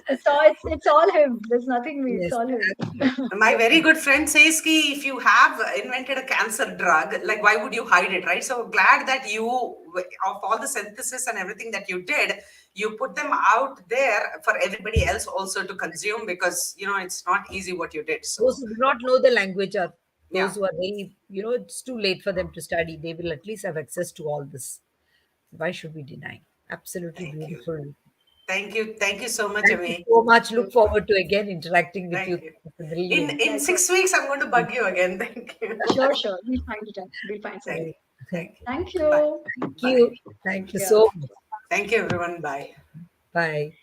it's all him. There's nothing me. It's Yes, all him. absolutely. My very good friend says ki if you have invented a cancer drug, like why would you hide it, right? So glad that you, of all the synthesis and everything that you did, you put them out there for everybody else also to consume, because it's not easy what you did. Those So who do not know the language are yeah, those who are very, it's too late for them to study. They will at least have access to all this. Why should we deny? Absolutely thank you, beautiful. thank you so much, Thank you Amy. so much. Look forward to again interacting with you. Thank you. It's In brilliant. in Likewise. 6 weeks, I'm going to bug you again. Thank you. Sure, sure. We'll find it out. We'll find Thank something. you. Thank you. Thank Bye. you. Thank Bye. you. Thank you Yeah. so much. Thank you, everyone. Bye. Bye.